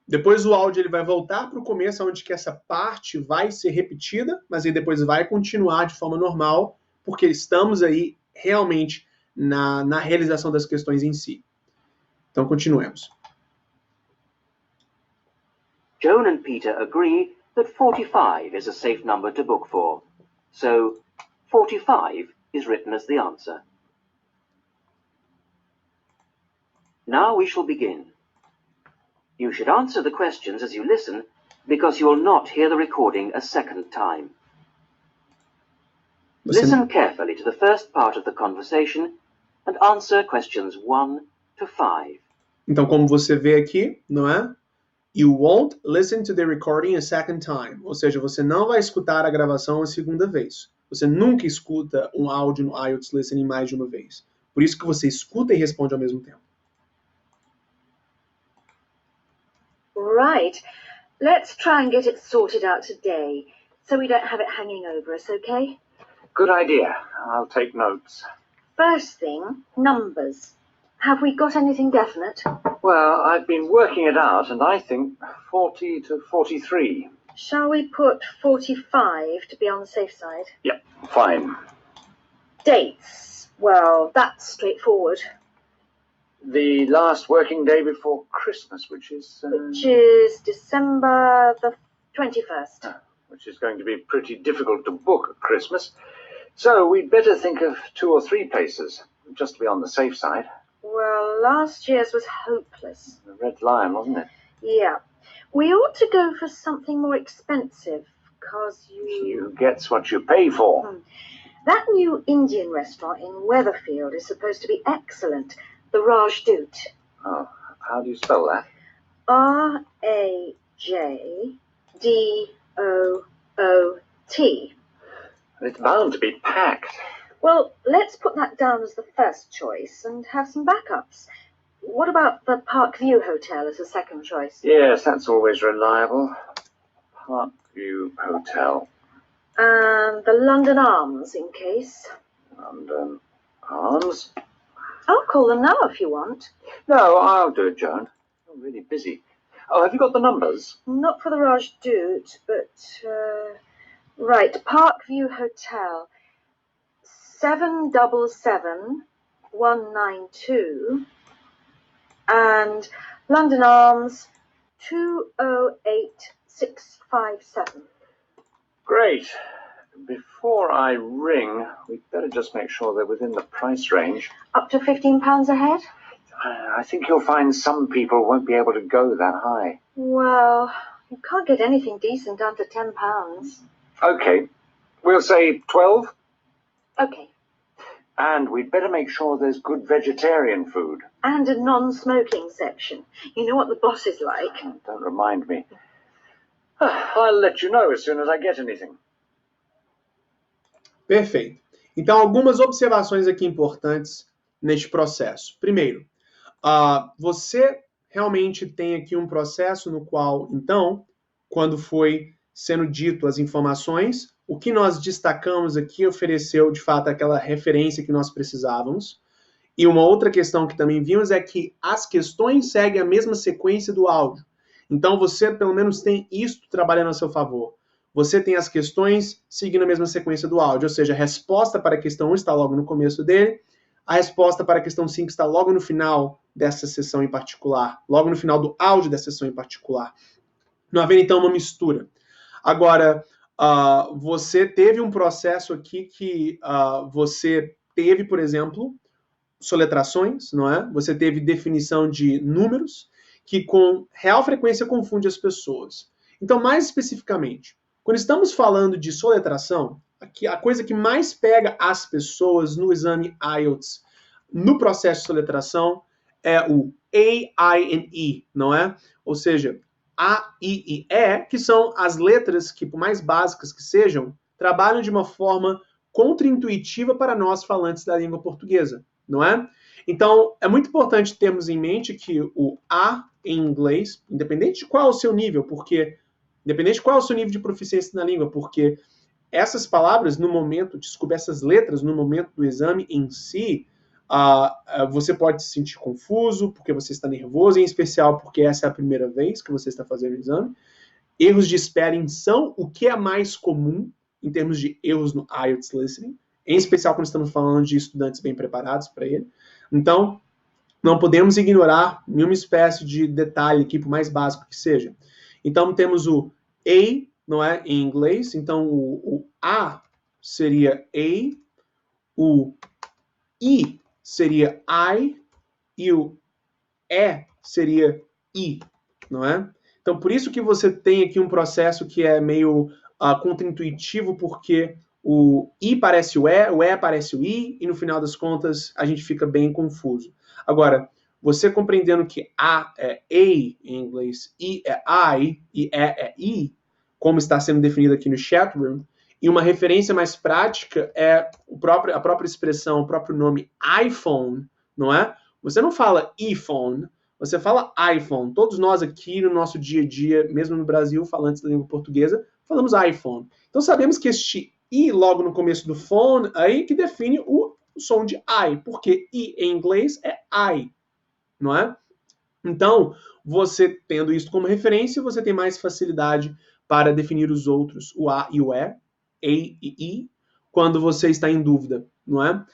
Depois o áudio ele vai voltar para o começo, onde que essa parte vai ser repetida, mas aí depois vai continuar de forma normal, porque estamos aí realmente na realização das questões em si. Então, continuemos. Joan and Peter agree that 45 is a safe number to book for. So, 45 is written as the answer. Now we shall begin. You should answer the questions as you listen, because you will not hear the recording a second time. Listen carefully to the first part of the conversation and answer questions 1 to 5. Então, como você vê aqui, não é? You won't listen to the recording a second time. Ou seja, você não vai escutar a gravação a segunda vez. Você nunca escuta um áudio no IELTS Listening mais de uma vez. Por isso que você escuta e responde ao mesmo tempo. Right. Let's try and get it sorted out today, so we don't have it hanging over us, okay? Good idea. I'll take notes. First thing, numbers. Have we got anything definite? Well, I've been working it out, and I think 40 to 43. Shall we put 45 to be on the safe side? Yep, fine. Dates. Well, that's straightforward. The last working day before Christmas, which is December the 21st. Which is going to be pretty difficult to book at Christmas. So we'd better think of 2 or 3 places, just to be on the safe side. Well, last year's was hopeless. The Red Lion, wasn't it? Yeah. We ought to go for something more expensive, because You gets what you pay for. That new Indian restaurant in Weatherfield is supposed to be excellent. The Rajdoot. Oh, how do you spell that? Rajdoot. It's bound to be packed. Well, let's put that down as the first choice and have some backups. What about the Parkview Hotel as a second choice? Yes, that's always reliable. Parkview Hotel. And the London Arms, in case. London Arms? I'll call them now if you want. No, I'll do it, Joan. I'm really busy. Oh, have you got the numbers? Not for the Rajdoot, but... Right, Parkview Hotel. 777192. And London Arms 208657. Great. Before I ring, we'd better just make sure they're within the price range. Up to £15 a head? I think you'll find some people won't be able to go that high. Well, you can't get anything decent under £10. Okay. We'll say 12. Okay. And we'd better make sure there's good vegetarian food. And a non-smoking section. You know what the boss is like. Don't remind me. I'll let you know as soon as I get anything. Perfeito. Então, algumas observações aqui importantes neste processo. Primeiro, você realmente tem aqui um processo no qual, então, quando foi sendo dito as informações, o que nós destacamos aqui ofereceu, de fato, aquela referência que nós precisávamos. E uma outra questão que também vimos é que as questões seguem a mesma sequência do áudio. Então, você, pelo menos, tem isto trabalhando a seu favor. Você tem as questões seguindo a mesma sequência do áudio, ou seja, a resposta para a questão 1 está logo no começo dele, a resposta para a questão 5 está logo no final dessa sessão em particular, logo no final do áudio dessa sessão em particular. Não havendo, então, uma mistura. Agora, você teve um processo aqui que você teve, por exemplo, soletrações, não é? Você teve definição de números, que com real frequência confunde as pessoas. Então, mais especificamente, quando estamos falando de soletração, aqui, a coisa que mais pega as pessoas no exame IELTS, no processo de soletração, é o A, I e E, não é? Ou seja, A, I e E, que são as letras que, por mais básicas que sejam, trabalham de uma forma contraintuitiva para nós falantes da língua portuguesa, não é? Então, é muito importante termos em mente que o A em inglês, independente de qual é o seu nível, independente de qual é o seu nível de proficiência na língua, porque essas palavras, no momento, desculpa, essas letras, no momento do exame em si, você pode se sentir confuso, porque você está nervoso, em especial porque essa é a primeira vez que você está fazendo o exame. Erros de spelling são o que é mais comum em termos de erros no IELTS Listening, em especial quando estamos falando de estudantes bem preparados para ele. Então, não podemos ignorar nenhuma espécie de detalhe aqui, por mais básico que seja. Então, temos o A, não é, em inglês. Então, o A seria A, o I seria I, e o E seria I, não é? Então, por isso que você tem aqui um processo que é meio contraintuitivo, porque o I parece o E parece o I, e no final das contas a gente fica bem confuso. Agora, você compreendendo que A é A em inglês, I é I e E é I, como está sendo definido aqui no Chatroom, e uma referência mais prática é a própria expressão, o próprio nome iPhone, não é? Você não fala iPhone, você fala iPhone. Todos nós aqui no nosso dia a dia, mesmo no Brasil, falantes da língua portuguesa, falamos iPhone. Então sabemos que este I logo no começo do phone aí que define o som de I, porque I em inglês é I, não é? Então, você tendo isso como referência, você tem mais facilidade para definir os outros, o A e o E, A e I, quando você está em dúvida, não é?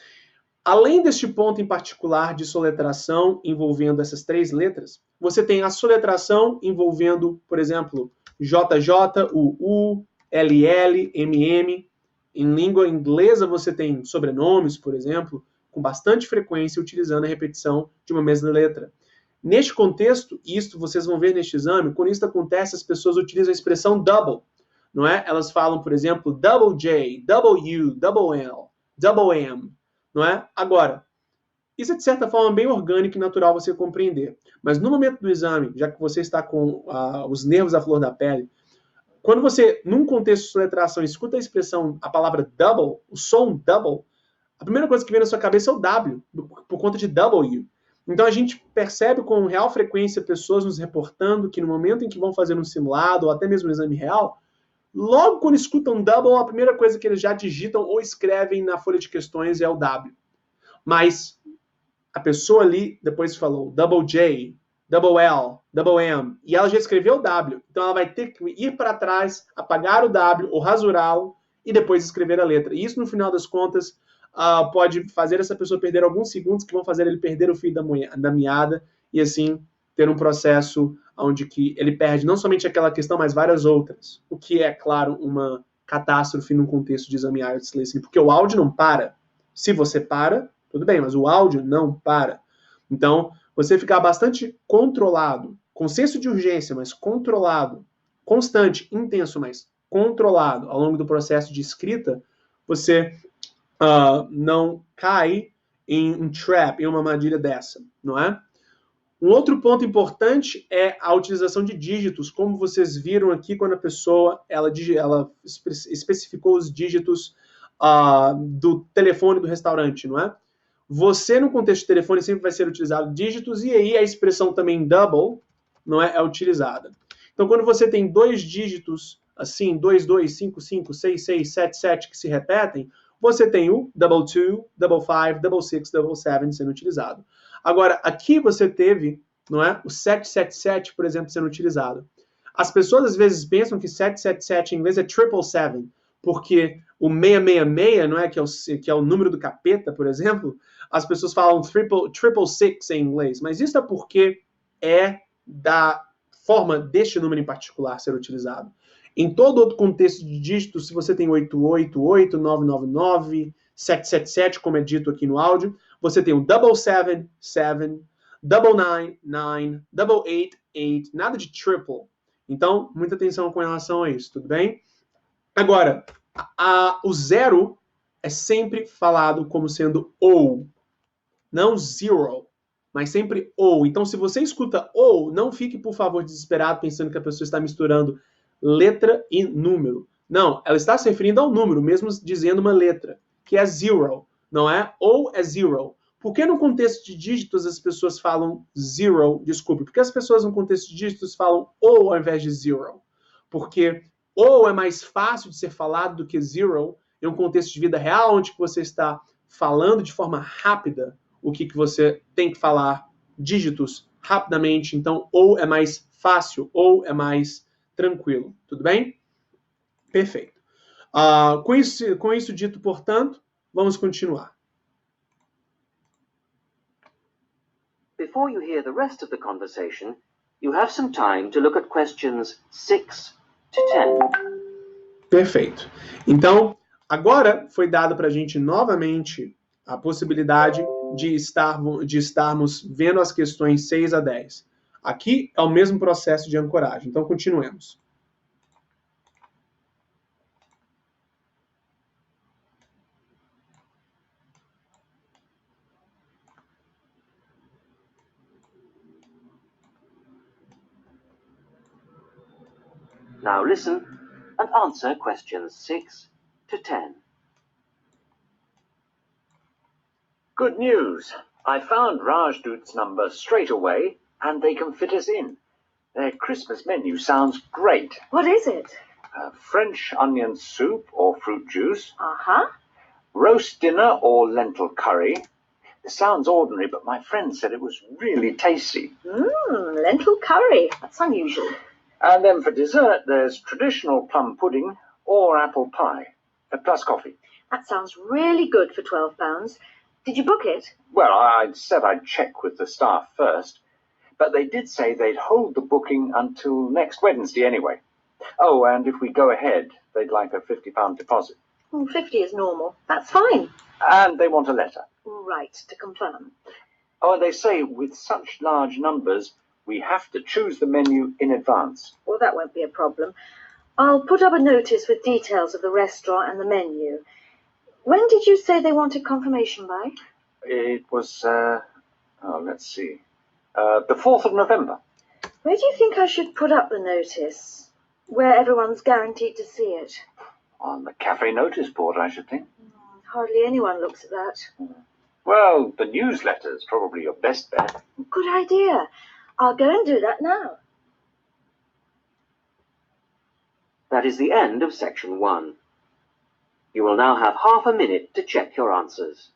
Além deste ponto em particular de soletração envolvendo essas três letras, você tem a soletração envolvendo, por exemplo, JJ, UU, LL, MM. Em língua inglesa você tem sobrenomes, por exemplo, com bastante frequência utilizando a repetição de uma mesma letra. Neste contexto, isto vocês vão ver neste exame, quando isso acontece, as pessoas utilizam a expressão double, não é? Elas falam, por exemplo, double J, double U, double L, double M, não é? Agora, isso é de certa forma bem orgânico e natural você compreender. Mas no momento do exame, já que você está com os nervos à flor da pele, quando você, num contexto de soletração, escuta a expressão, a palavra double, o som double, a primeira coisa que vem na sua cabeça é o W, por conta de W. Então a gente percebe com real frequência pessoas nos reportando que no momento em que vão fazer um simulado ou até mesmo um exame real, logo quando escutam double, a primeira coisa que eles já digitam ou escrevem na folha de questões é o W. Mas a pessoa ali depois falou double J, double L, double M, e ela já escreveu o W. Então ela vai ter que ir para trás, apagar o W ou rasurá-lo e depois escrever a letra. E isso, no final das contas, pode fazer essa pessoa perder alguns segundos que vão fazer ele perder o fio da meada e assim ter um processo onde que ele perde não somente aquela questão, mas várias outras. O que é, claro, uma catástrofe num contexto de exame IELTS Listening, porque o áudio não para. Se você para, tudo bem, mas o áudio não para. Então, você ficar bastante controlado, com senso de urgência, mas controlado, constante, intenso, mas controlado ao longo do processo de escrita, você não cai em um trap, em uma armadilha dessa, não é? Um outro ponto importante é a utilização de dígitos, como vocês viram aqui quando a pessoa ela especificou os dígitos do telefone do restaurante, não é? Você, no contexto de telefone, sempre vai ser utilizado dígitos, e aí a expressão também double não é utilizada. Então, quando você tem dois dígitos, assim, 2, 2, 5, 5, 6, 6, 7, 7, que se repetem, você tem o double 2, double 5, double 6, double 7 sendo utilizado. Agora, aqui você teve, não é, o 777, por exemplo, sendo utilizado. As pessoas às vezes pensam que 777 em inglês é 777, porque o 666, não é, que é o número do capeta, por exemplo, as pessoas falam 666 em inglês, mas isso é porque é da forma deste número em particular ser utilizado. Em todo outro contexto de dígitos, se você tem 888, 999, 777, como é dito aqui no áudio, você tem o double 7, 7, double 9, 9, double 8, 8, nada de triple. Então, muita atenção com relação a isso, tudo bem? Agora, o zero é sempre falado como sendo ou, não zero, mas sempre ou. Então, se você escuta ou, não fique, por favor, desesperado pensando que a pessoa está misturando letra e número. Não, ela está se referindo ao número, mesmo dizendo uma letra, que é zero, não é? Ou é zero. Por que no contexto de dígitos as pessoas falam zero? Desculpe, por que as pessoas no contexto de dígitos falam ou ao invés de zero? Porque ou é mais fácil de ser falado do que zero em um contexto de vida real, onde você está falando de forma rápida o que você tem que falar, dígitos, rapidamente. Então, ou é mais fácil, ou é mais tranquilo. Tudo bem? Perfeito. Com isso dito, portanto, vamos continuar. Before you hear the rest of the conversation, you have some time to look at questions 6 to 10. Perfeito. Então, agora foi dado para a gente novamente a possibilidade de estarmos vendo as questões 6 a 10. Aqui é o mesmo processo de ancoragem. Então, continuemos. Now listen and answer questions 6 to 10. Good news. I found Rajdut's number straight away, and they can fit us in. Their Christmas menu sounds great. What is it? French onion soup or fruit juice, Uh-huh. roast dinner or lentil curry. It sounds ordinary, but my friend said it was really tasty. Lentil curry. That's unusual. And then for dessert, there's traditional plum pudding or apple pie, plus coffee. That sounds really good for £12. Did you book it? Well, I'd said I'd check with the staff first, but they did say they'd hold the booking until next Wednesday anyway. Oh, and if we go ahead, they'd like a £50 deposit. 50 is normal. That's fine. And they want a letter. Right, to confirm. Oh, and they say with such large numbers, we have to choose the menu in advance. Well, that won't be a problem. I'll put up a notice with details of the restaurant and the menu. When did you say they wanted confirmation by? It was, let's see, the 4th of November. Where do you think I should put up the notice? Where everyone's guaranteed to see it? On the cafe notice board, I should think. Hardly anyone looks at that. Well, the newsletter's probably your best bet. Good idea. I'll go and do that now. That is the end of section 1. You will now have half a minute to check your answers.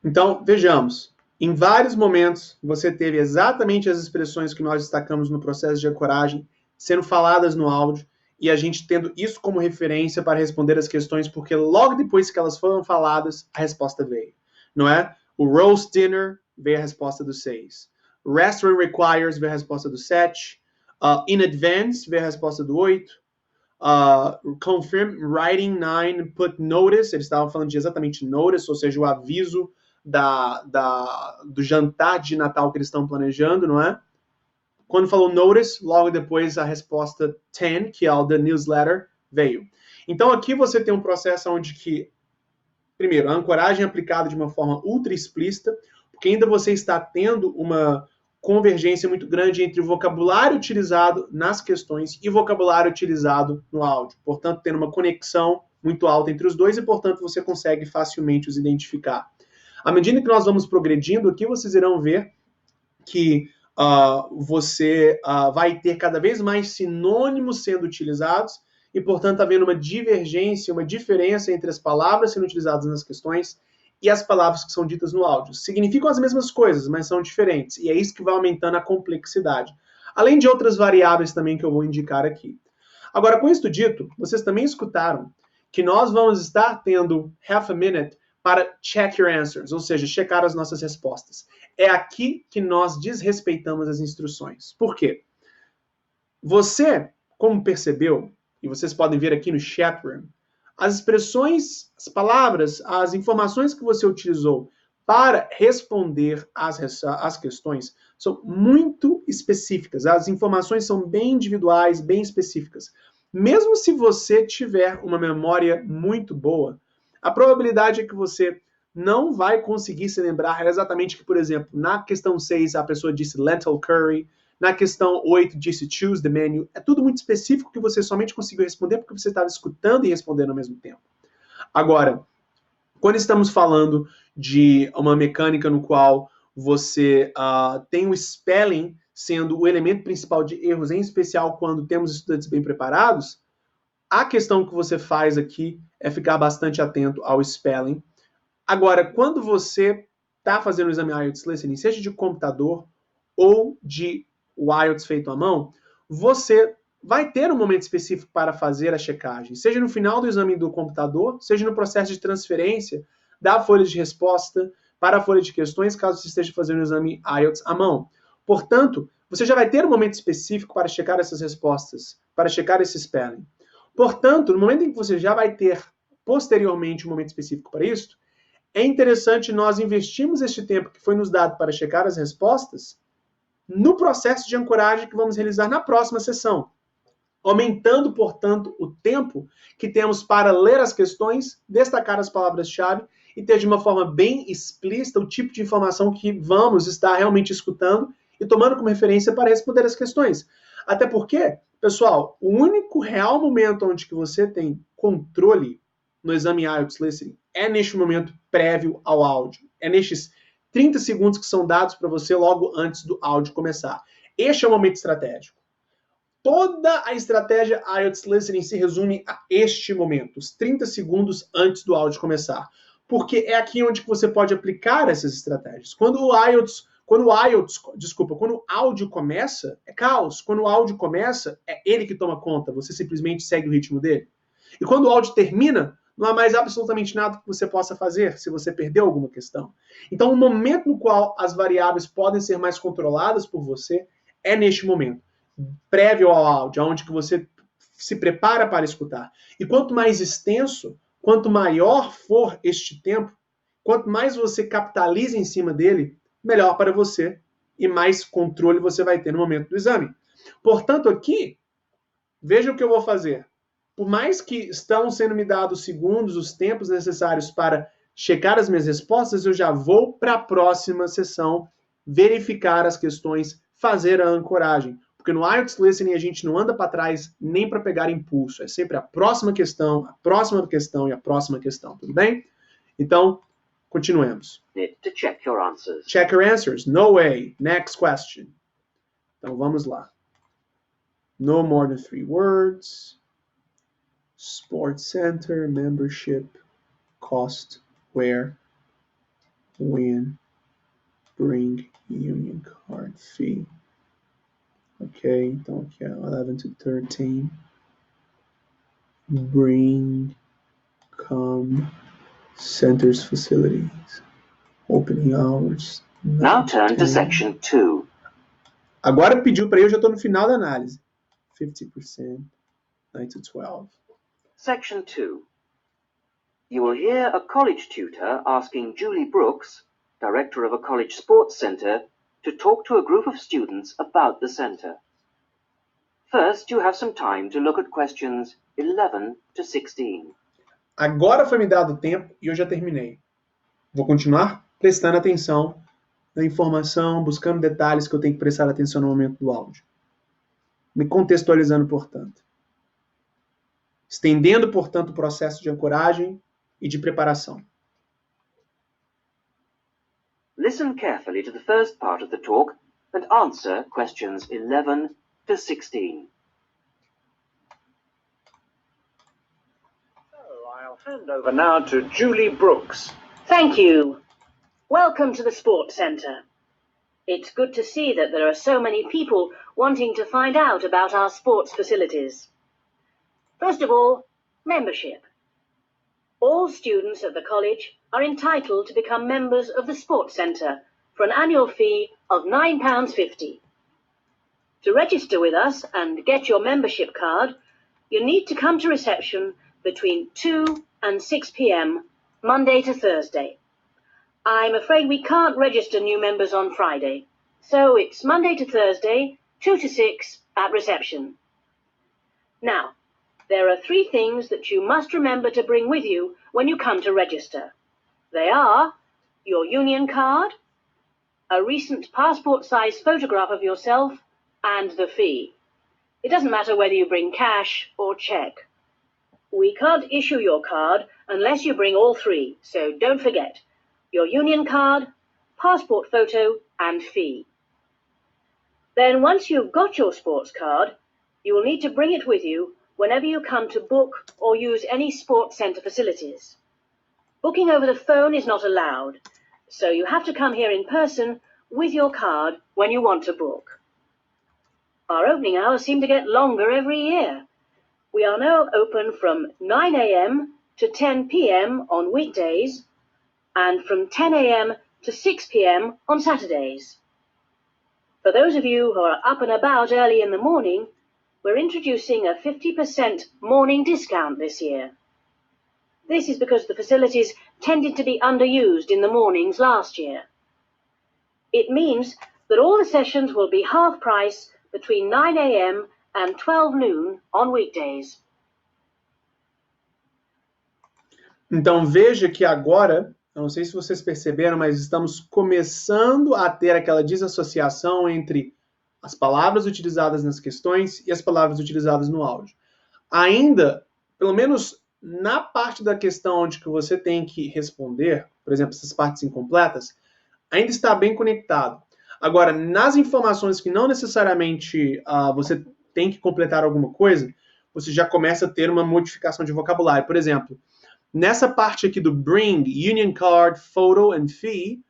Então, vejamos. Em vários momentos, você teve exatamente as expressões que nós destacamos no processo de ancoragem sendo faladas no áudio e a gente tendo isso como referência para responder as questões, porque logo depois que elas foram faladas, a resposta veio. Não é? O roast dinner veio a resposta do 6. Restaurant requires veio a resposta do 7. In advance veio a resposta do 8. Confirm writing 9, put notice, eles estavam falando de exatamente notice, ou seja, o aviso do jantar de Natal que eles estão planejando, não é? Quando falou notice, logo depois a resposta 10, que é o the newsletter, veio. Então aqui você tem um processo onde que, primeiro, a ancoragem é aplicada de uma forma ultra explícita, porque ainda você está tendo uma convergência muito grande entre o vocabulário utilizado nas questões e o vocabulário utilizado no áudio. Portanto, tendo uma conexão muito alta entre os dois e, portanto, você consegue facilmente os identificar. À medida que nós vamos progredindo aqui, vocês irão ver que você vai ter cada vez mais sinônimos sendo utilizados e, portanto, havendo uma divergência, uma diferença entre as palavras sendo utilizadas nas questões e as palavras que são ditas no áudio. Significam as mesmas coisas, mas são diferentes. E é isso que vai aumentando a complexidade. Além de outras variáveis também que eu vou indicar aqui. Agora, com isso dito, vocês também escutaram que nós vamos estar tendo half a minute para check your answers, ou seja, checar as nossas respostas. É aqui que nós desrespeitamos as instruções. Por quê? Você, como percebeu, e vocês podem ver aqui no chat room, as expressões, as palavras, as informações que você utilizou para responder às questões são muito específicas. As informações são bem individuais, bem específicas. Mesmo se você tiver uma memória muito boa, a probabilidade é que você não vai conseguir se lembrar exatamente que, por exemplo, na questão 6 a pessoa disse lentil curry, na questão 8 disse choose the menu. É tudo muito específico que você somente conseguiu responder porque você estava escutando e respondendo ao mesmo tempo. Agora, Quando estamos falando de uma mecânica no qual você tem o spelling sendo o elemento principal de erros, em especial quando temos estudantes bem preparados, a questão que você faz aqui é ficar bastante atento ao spelling. Agora, quando você está fazendo o exame IELTS Listening, seja de computador ou de IELTS feito à mão, você vai ter um momento específico para fazer a checagem, seja no final do exame do computador, seja no processo de transferência da folha de resposta para a folha de questões, caso você esteja fazendo o exame IELTS à mão. Portanto, você já vai ter um momento específico para checar essas respostas, para checar esse spelling. Portanto, no momento em que você já vai ter posteriormente um momento específico para isso, é interessante nós investirmos este tempo que foi nos dado para checar as respostas no processo de ancoragem que vamos realizar na próxima sessão, aumentando, portanto, o tempo que temos para ler as questões, destacar as palavras-chave e ter de uma forma bem explícita o tipo de informação que vamos estar realmente escutando e tomando como referência para responder as questões. Até porque, pessoal, o único real momento onde que você tem controle no exame IELTS Listening é neste momento prévio ao áudio. É nestes 30 segundos que são dados para você logo antes do áudio começar. Este é o momento estratégico. Toda a estratégia IELTS Listening se resume a este momento, os 30 segundos antes do áudio começar. Porque é aqui onde você pode aplicar essas estratégias. Quando o áudio começa, é caos. Quando o áudio começa, é ele que toma conta. Você simplesmente segue o ritmo dele. E quando o áudio termina, não há mais absolutamente nada que você possa fazer se você perdeu alguma questão. Então, o momento no qual as variáveis podem ser mais controladas por você é neste momento, prévio ao áudio, onde que você se prepara para escutar. E quanto mais extenso, quanto maior for este tempo, quanto mais você capitaliza em cima dele, melhor para você e mais controle você vai ter no momento do exame. Portanto, aqui, veja o que eu vou fazer. Por mais que estão sendo me dados os segundos, os tempos necessários para checar as minhas respostas, eu já vou para a próxima sessão verificar as questões, fazer a ancoragem. Porque no IELTS Listening a gente não anda para trás nem para pegar impulso. É sempre a próxima questão, a próxima questão e a próxima questão. Tudo bem? Então, continuemos. To check your answers. Check your answers. No way. Next question. Então, vamos lá. No more than 3 words. Sports Center, membership, cost, where, when, bring, union card, fee. Ok, então aqui é 11 to 13. Bring, come, centers, facilities, opening hours. Now turn to section 2. Agora pediu para eu, já estou no final da análise. 50%, 9 to 12. Section 2. You will hear a college tutor asking Julie Brooks, director of a college sports centre, to talk to a group of students about the centre. First, you have some time to look at questions 11 to 16. Agora foi me dado tempo e eu já terminei. Vou continuar prestando atenção na informação, buscando detalhes que eu tenho que prestar atenção no momento do áudio. Me contextualizando, portanto. Estendendo, portanto, o processo de ancoragem e de preparação. Listen carefully to the first part of the talk and answer questions 11 to 16. So I'll hand over now to Julie Brooks. Thank you. Welcome to the Sports Centre. It's good to see that there are so many people wanting to find out about our sports facilities. First of all, membership. All students at the college are entitled to become members of the Sports Centre for an annual fee of £9.50. To register with us and get your membership card, you need to come to reception between 2 and 6 p.m, Monday to Thursday. I'm afraid we can't register new members on Friday, so it's Monday to Thursday, 2 to 6 at reception. Now, there are 3 things that you must remember to bring with you when you come to register. They are your union card, a recent passport-size photograph of yourself, and the fee. It doesn't matter whether you bring cash or cheque. We can't issue your card unless you bring all three, so don't forget. Your union card, passport photo, and fee. Then once you've got your sports card, you will need to bring it with you whenever you come to book or use any sports centre facilities. Booking over the phone is not allowed, so you have to come here in person with your card when you want to book. Our opening hours seem to get longer every year. We are now open from 9 a.m. to 10 p.m. on weekdays and from 10 a.m. to 6 p.m. on Saturdays. For those of you who are up and about early in the morning, we're introducing a 50% morning discount this year. This is because the facilities tended to be underused in the mornings last year. It means that all the sessions will be half price between 9 a.m. and 12 noon on weekdays. Então veja que agora, eu não sei se vocês perceberam, mas estamos começando a ter aquela desassociação entre as palavras utilizadas nas questões e as palavras utilizadas no áudio. Ainda, pelo menos na parte da questão onde que você tem que responder, por exemplo, essas partes incompletas, ainda está bem conectado. Agora, nas informações que não necessariamente você tem que completar alguma coisa, você já começa a ter uma modificação de vocabulário. Por exemplo, nessa parte aqui do bring, union card, photo and fee,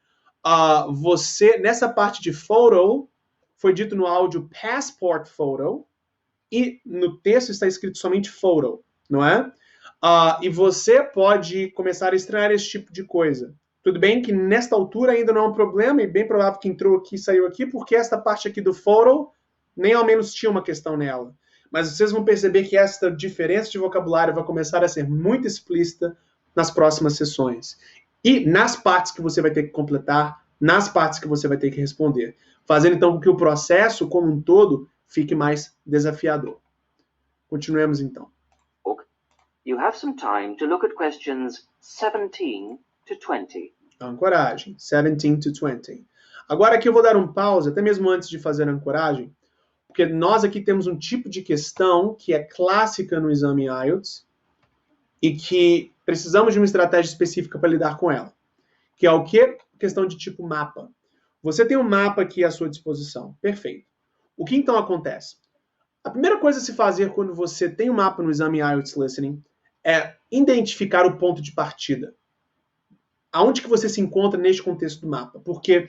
nessa parte de photo, foi dito no áudio passport photo, e no texto está escrito somente photo, não é? E você pode começar a estranhar esse tipo de coisa. Tudo bem que nesta altura ainda não é um problema, e bem provável que entrou aqui e saiu aqui, porque esta parte aqui do photo, nem ao menos tinha uma questão nela. Mas vocês vão perceber que esta diferença de vocabulário vai começar a ser muito explícita nas próximas sessões. E nas partes que você vai ter que completar, nas partes que você vai ter que responder. Fazendo então com que o processo como um todo fique mais desafiador. Continuemos então. You have some time to look at questions 17 to 20. Ancoragem, 17 to 20. Agora aqui eu vou dar um pause, até mesmo antes de fazer a ancoragem, porque nós aqui temos um tipo de questão que é clássica no exame IELTS e que precisamos de uma estratégia específica para lidar com ela. Que é o quê? Questão de tipo mapa. Você tem um mapa aqui à sua disposição. Perfeito. O que então acontece? A primeira coisa a se fazer quando você tem um mapa no exame IELTS Listening é identificar o ponto de partida. Aonde que você se encontra neste contexto do mapa? Porque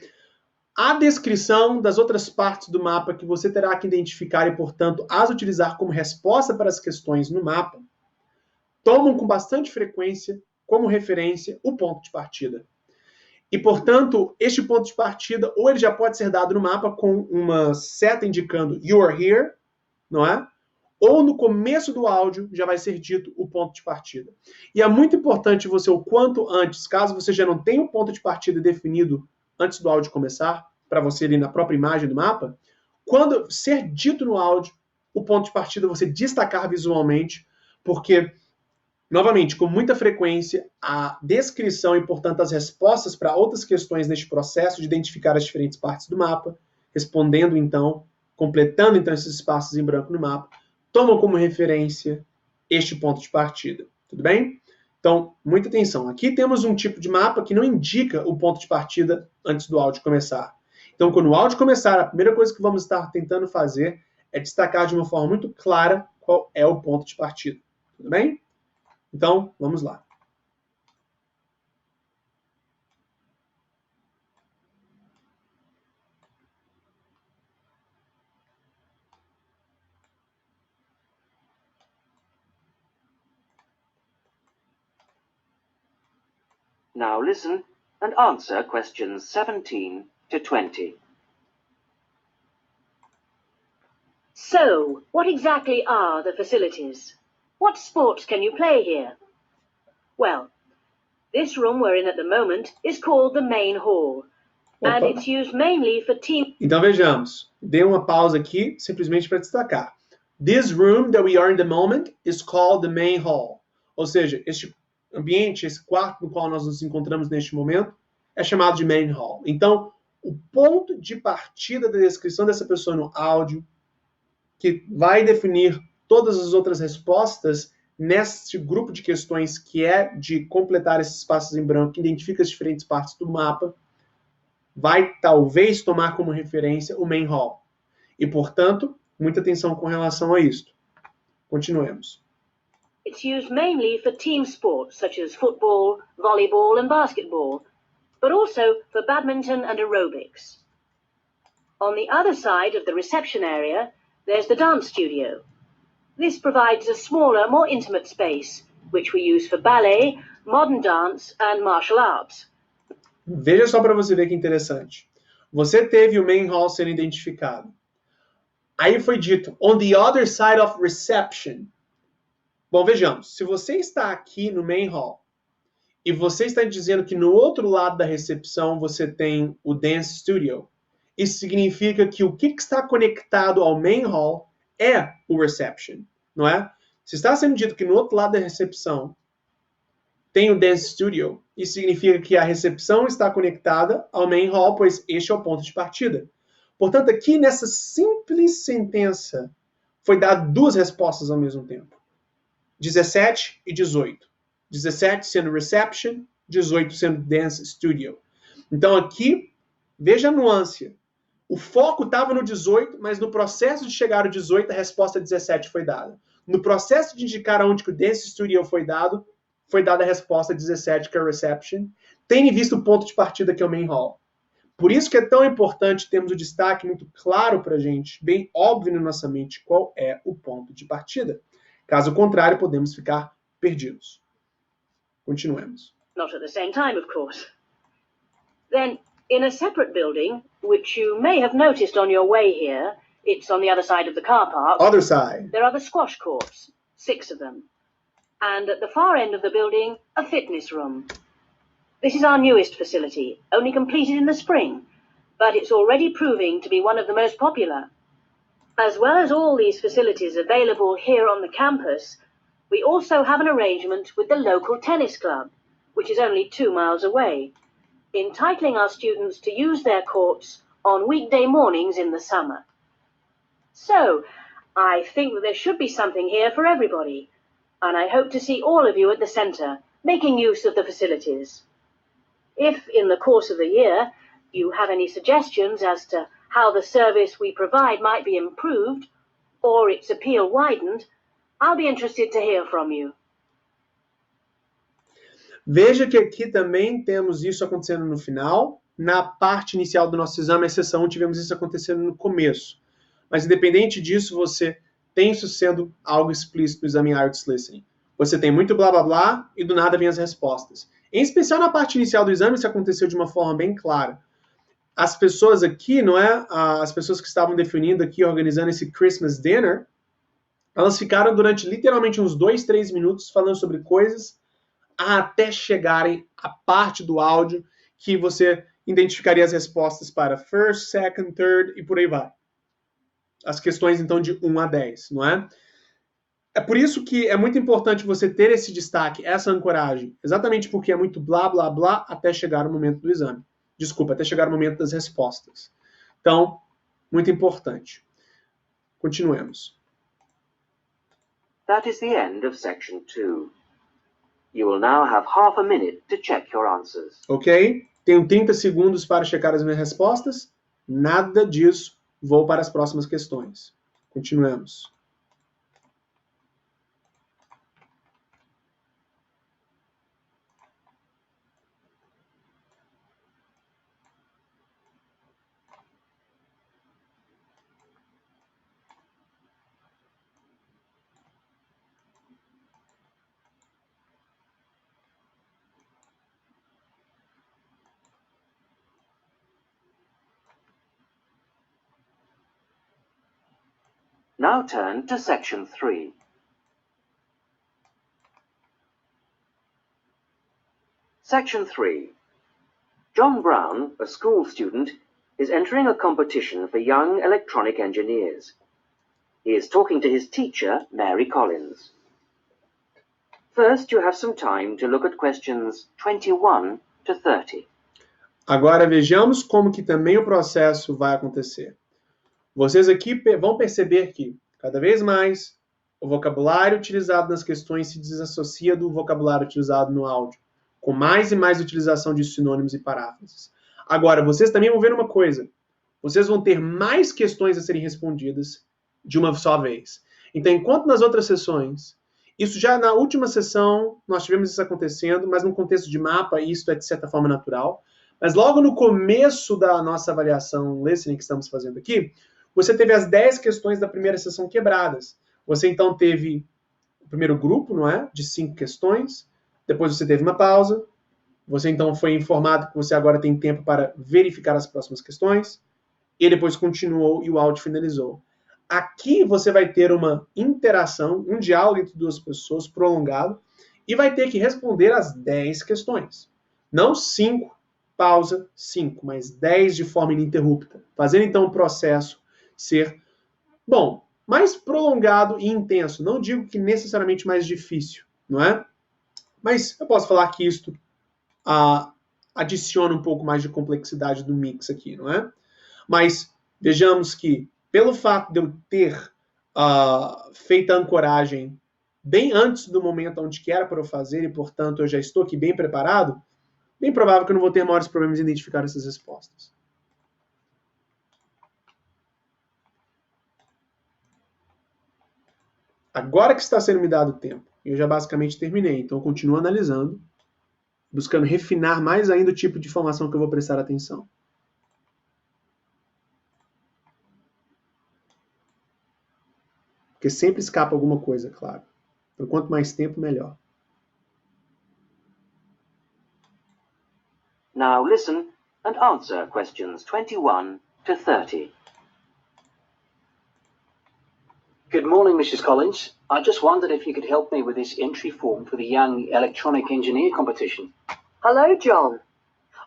a descrição das outras partes do mapa que você terá que identificar e, portanto, as utilizar como resposta para as questões no mapa, tomam com bastante frequência como referência o ponto de partida. E, portanto, este ponto de partida, ou ele já pode ser dado no mapa com uma seta indicando you are here, não é? Ou no começo do áudio já vai ser dito o ponto de partida. E é muito importante você, o quanto antes, caso você já não tenha o ponto de partida definido antes do áudio começar, para você ali na própria imagem do mapa, quando ser dito no áudio, o ponto de partida você destacar visualmente, porque, novamente, com muita frequência, a descrição e, portanto, as respostas para outras questões neste processo de identificar as diferentes partes do mapa, respondendo, então, completando, então, esses espaços em branco no mapa, tomam como referência este ponto de partida. Tudo bem? Então, muita atenção. Aqui temos um tipo de mapa que não indica o ponto de partida antes do áudio começar. Então, quando o áudio começar, a primeira coisa que vamos estar tentando fazer é destacar de uma forma muito clara qual é o ponto de partida. Tudo bem? Então, vamos lá. Now listen and answer questions 17 to 20. So, what exactly are the facilities? What sports can you play here? Well, this room we're in at the moment is called the main hall, and Opa. it's used mainly for team... Então vejamos, dei uma pausa aqui simplesmente para destacar. This room that we are in the moment is called the main hall. Ou seja, este ambiente, esse quarto no qual nós nos encontramos neste momento, é chamado de main hall. Então, o ponto de partida da descrição dessa pessoa no áudio, que vai definir todas as outras respostas nesse grupo de questões que é de completar esses espaços em branco, que identifica as diferentes partes do mapa, vai talvez tomar como referência o main hall. E, portanto, muita atenção com relação a isto. Continuemos. It's used mainly for team sports such as football, volleyball and basketball, but also for badminton and aerobics. On the other side of the reception area, there's the dance studio. This provides a smaller, more intimate space, which we use for ballet, modern dance and martial arts. Veja só para você ver que interessante. Você teve o main hall sendo identificado. Aí foi dito, on the other side of reception. Bom, vejamos. Se você está aqui no main hall e você está dizendo que no outro lado da recepção você tem o dance studio, isso significa que o que está conectado ao main hall é o reception, não é? Se está sendo dito que no outro lado da recepção tem o dance studio, isso significa que a recepção está conectada ao main hall, pois este é o ponto de partida. Portanto, aqui nessa simples sentença foi dado duas respostas ao mesmo tempo. 17 e 18. 17 sendo reception, 18 sendo dance studio. Então aqui, veja a nuance. O foco estava no 18, mas no processo de chegar ao 18, a resposta 17 foi dada. No processo de indicar aonde que o dance studio foi dada a resposta 17, que é a reception, tendo em vista o ponto de partida, que é o main hall. Por isso que é tão importante termos o destaque muito claro para a gente, bem óbvio na nossa mente qual é o ponto de partida. Caso contrário, podemos ficar perdidos. Continuemos. Not at the same time, of course. Then, in a separate building, which you may have noticed on your way here, it's on the other side of the car park. Other side. There are the squash courts, 6 of them. And at the far end of the building, a fitness room. This is our newest facility, only completed in the spring, but it's already proving to be one of the most popular. As well as all these facilities available here on the campus, we also have an arrangement with the local tennis club, which is only 2 miles away, entitling our students to use their courts on weekday mornings in the summer. So, I think that there should be something here for everybody, and I hope to see all of you at the centre, making use of the facilities. If, in the course of the year, you have any suggestions as to how the service we provide might be improved, or its appeal widened, I'll be interested to hear from you. Veja que aqui também temos isso acontecendo no final. Na parte inicial do nosso exame, exceção, tivemos isso acontecendo no começo. Mas, independente disso, você tem isso sendo algo explícito no exame IELTS Listening. Você tem muito blá blá blá e do nada vem as respostas. Em especial na parte inicial do exame, isso aconteceu de uma forma bem clara. As pessoas aqui, não é? As pessoas que estavam definindo aqui, organizando esse Christmas Dinner, elas ficaram durante literalmente uns 2-3 minutos falando sobre coisas até chegarem à parte do áudio que você identificaria as respostas para first, second, third e por aí vai. As questões, então, de 1 a 10, não é? É por isso que é muito importante você ter esse destaque, essa ancoragem, exatamente porque é muito blá, blá, blá até chegar o momento do exame. Desculpa, até chegar o momento das respostas. Então, muito importante. Continuemos. That is the end of section 2. You will now have half a minute to check your answers. Ok? Tenho 30 segundos para checar as minhas respostas. Nada disso. Vou para as próximas questões. Continuemos. Now turn to section 3. Section 3. John Brown, a school student, is entering a competition for young electronic engineers. He is talking to his teacher, Mary Collins. First, you have some time to look at questions 21 to 30. Agora vejamos como que também o processo vai acontecer. Vocês aqui vão perceber que, cada vez mais, o vocabulário utilizado nas questões se desassocia do vocabulário utilizado no áudio, com mais e mais utilização de sinônimos e paráfrases. Agora, vocês também vão ver uma coisa. Vocês vão ter mais questões a serem respondidas de uma só vez. Então, enquanto nas outras sessões, isso já na última sessão, nós tivemos isso acontecendo, mas no contexto de mapa, isso é de certa forma natural. Mas logo no começo da nossa avaliação listening que estamos fazendo aqui, você teve as 10 questões da primeira sessão quebradas. Você então teve o primeiro grupo, não é? De 5 questões. Depois você teve uma pausa. Você então foi informado que você agora tem tempo para verificar as próximas questões. E depois continuou e o áudio finalizou. Aqui você vai ter uma interação, um diálogo entre duas pessoas prolongado e vai ter que responder as 10 questões. Não 5, pausa, 5, mas 10 de forma ininterrupta. Fazendo então o processo ser, bom, mais prolongado e intenso. Não digo que necessariamente mais difícil, não é? Mas eu posso falar que isto adiciona um pouco mais de complexidade do mix aqui, não é? Mas vejamos que, pelo fato de eu ter feito a ancoragem bem antes do momento onde que era para eu fazer, e, portanto, eu já estou aqui bem preparado, bem provável que eu não vou ter maiores problemas em identificar essas respostas. Agora que está sendo me dado tempo, eu já basicamente terminei, então eu continuo analisando, buscando refinar mais ainda o tipo de informação que eu vou prestar atenção. Porque sempre escapa alguma coisa, claro. Então, quanto mais tempo, melhor. Now listen and answer questions 21 to 30. Good morning, Mrs. Collins. I just wondered if you could help me with this entry form for the Young Electronic Engineer competition. Hello, John.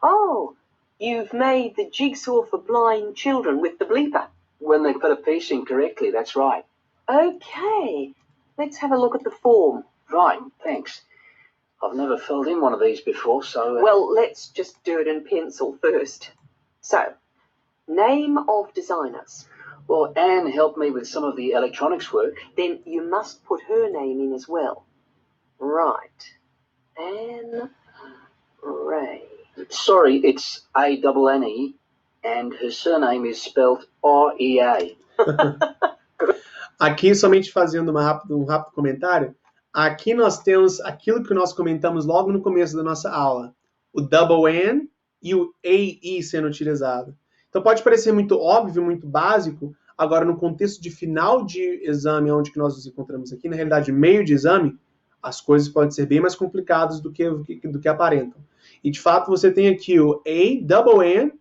Oh, you've made the jigsaw for blind children with the bleeper. When they put a piece in correctly, that's right. Okay, let's have a look at the form. Right, thanks. I've never filled in one of these before, so... Well, let's just do it in pencil first. So, name of designers. Well, Anne helped me with some of the electronics work. Then you must put her name in as well. Right. Anne Ray. Sorry, it's A-N-N-E, and her surname is spelled R-E-A. Aqui, somente fazendo um rápido comentário, aqui nós temos aquilo que nós comentamos logo no começo da nossa aula. O double N e o AE sendo utilizado. Então pode parecer muito óbvio, muito básico, agora no contexto de final de exame, onde que nós nos encontramos aqui, na realidade meio de exame, as coisas podem ser bem mais complicadas do que aparentam. E de fato você tem aqui o A-N-N-R-E-A.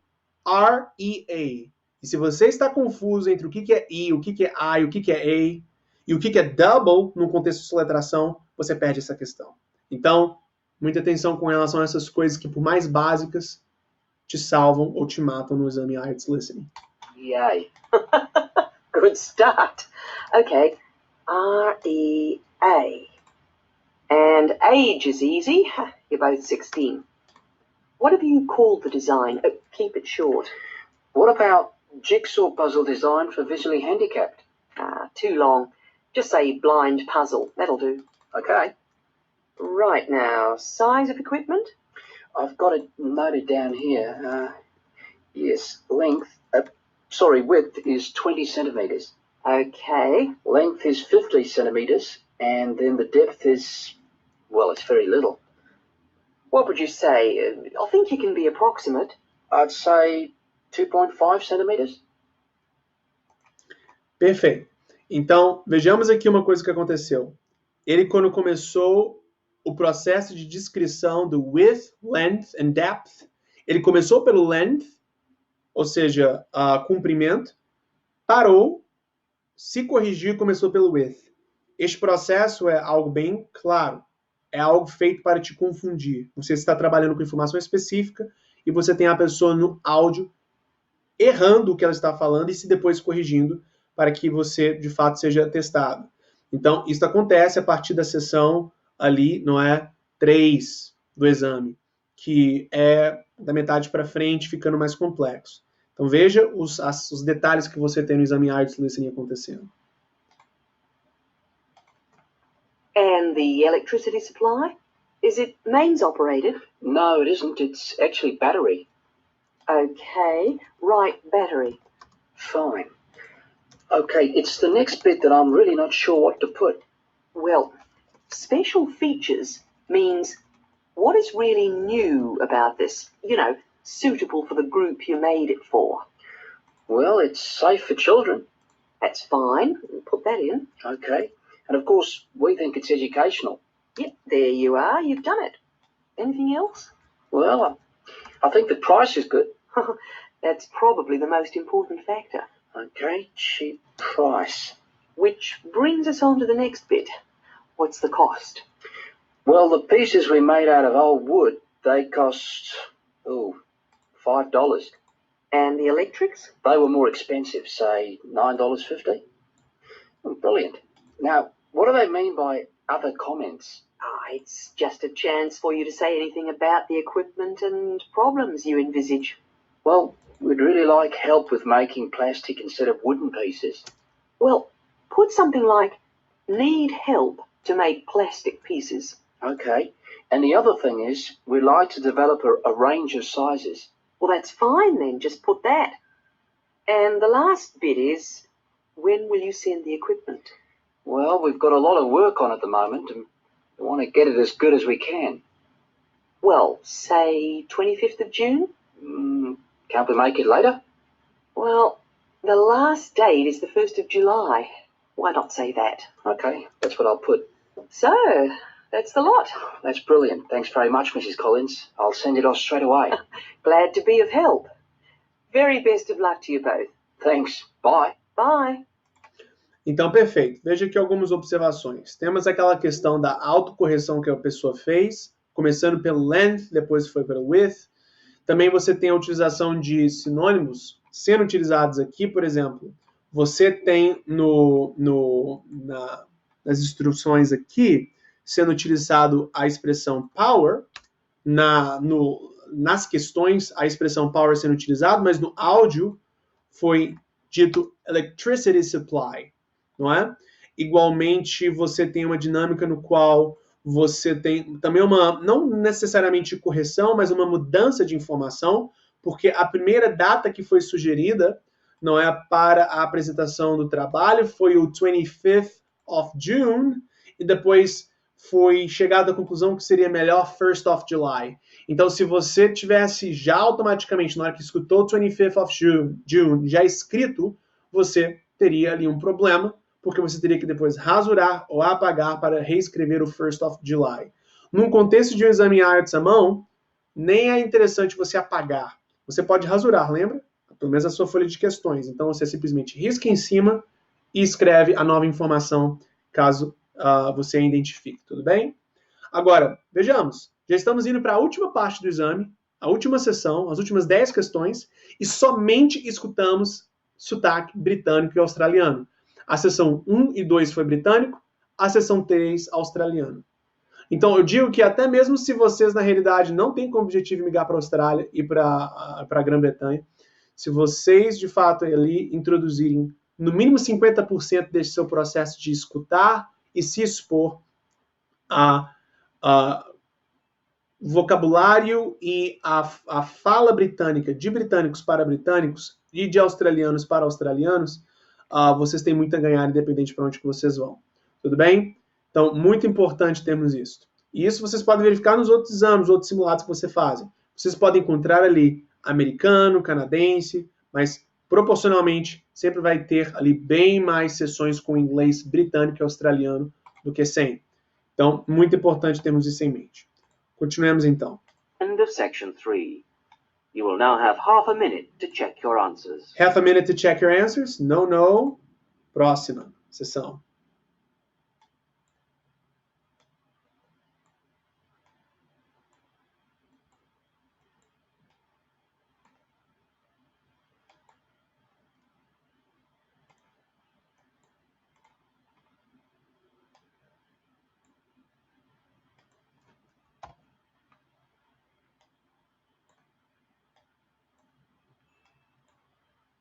E se você está confuso entre o que é I, o que é I, o que é A, e o que é double no contexto de soletração, você perde essa questão. Então, muita atenção com relação a essas coisas que, por mais básicas, te salvam ou te matam no exame IELTS Listening. Yay. Good start. Okay, R-E-A. And age is easy. You're both 16. What have you called the design? Oh, keep it short. What about jigsaw puzzle design for visually handicapped? Too long. Just say blind puzzle. That'll do. Okay. Right now, size of equipment? I've got it noted down here. Yes, width is 20 centimetres. Okay. Length is 50 centimetres, and then the depth is, well, it's very little. What would you say? I think you can be approximate. I'd say 2.5 centimetres. Perfeito. Então, vejamos aqui uma coisa que aconteceu. Ele, quando começou o processo de descrição do width, length and depth, ele começou pelo length, ou seja, comprimento, parou, se corrigiu e começou pelo width. Este processo é algo bem claro. É algo feito para te confundir. Você está trabalhando com informação específica e você tem a pessoa no áudio errando o que ela está falando e se depois corrigindo para que você, de fato, seja testado. Então, isso acontece a partir da sessão ali, não é? 3 do exame, que é da metade para frente, ficando mais complexo. Então, veja os detalhes que você tem no exame IELTS Listening acontecendo. And the electricity supply? Is it mains operated? No, it isn't. It's actually battery. Okay, right, battery. Fine. Okay, it's the next bit that I'm really not sure what to put. Well, special features means what is really new about this? You know, suitable for the group you made it for. Well, it's safe for children. That's fine. Put that in. Okay. And of course, we think it's educational. Yep, there you are. You've done it. Anything else? Well, I think the price is good. That's probably the most important factor. Okay, cheap price. Which brings us on to the next bit. What's the cost? Well, the pieces we made out of old wood, they cost, $5. And the electrics? They were more expensive, say $9.50. Brilliant. Now, what do they mean by other comments? It's just a chance for you to say anything about the equipment and problems you envisage. Well, we'd really like help with making plastic instead of wooden pieces. Well, put something like, need help to make plastic pieces. Okay. And the other thing is, we'd like to develop a range of sizes. Well, that's fine then, just put that. And the last bit is, when will you send the equipment? Well, we've got a lot of work on at the moment, and we want to get it as good as we can. Well, say 25th of June? Can't we make it later? Well, the last date is the 1st of July. Why not say that? Okay, that's what I'll put. So, that's the lot. That's brilliant. Thanks very much, Mrs. Collins. I'll send it off straight away. Glad to be of help. Very best of luck to you both. Thanks. Bye. Bye. Então, perfeito. Veja aqui algumas observações. Temos aquela questão da autocorreção que a pessoa fez, começando pelo length, depois foi pelo width. Também você tem a utilização de sinônimos sendo utilizados aqui, por exemplo. Você tem nas instruções aqui, sendo utilizado a expressão power, nas questões, a expressão power sendo utilizada, mas no áudio foi dito electricity supply, não é? Igualmente, você tem uma dinâmica no qual você tem também não necessariamente correção, mas uma mudança de informação, porque a primeira data que foi sugerida, não é, para a apresentação do trabalho, foi o 25th of June, e depois foi chegado à conclusão que seria melhor 1st of July. Então, se você tivesse já automaticamente, na hora que escutou 25th of June já escrito, você teria ali um problema, porque você teria que depois rasurar ou apagar para reescrever o 1st of July. Num contexto de um exame IELTS à mão, nem é interessante você apagar. Você pode rasurar, lembra? Pelo menos a sua folha de questões. Então, você simplesmente risca em cima e escreve a nova informação, caso você a identifique, tudo bem? Agora, vejamos. Já estamos indo para a última parte do exame, a última sessão, as últimas 10 questões, e somente escutamos sotaque britânico e australiano. A sessão 1 e 2 foi britânico, a sessão 3 australiano. Então, eu digo que até mesmo se vocês, na realidade, não têm como objetivo migrar para a Austrália e para a Grã-Bretanha, se vocês, de fato, ali introduzirem no mínimo 50% desse seu processo de escutar e se expor a vocabulário e a fala britânica de britânicos para britânicos e de australianos para australianos, vocês têm muito a ganhar, independente para onde que vocês vão. Tudo bem? Então, muito importante termos isso. E isso vocês podem verificar nos outros exames, outros simulados que você fazem. Vocês podem encontrar ali americano, canadense, mas proporcionalmente sempre vai ter ali bem mais sessões com inglês britânico e australiano do que sem. Então, muito importante termos isso em mente. Continuemos então. End of section 3. You will now have half a minute to check your answers. Half a minute to check your answers? No. Próxima sessão.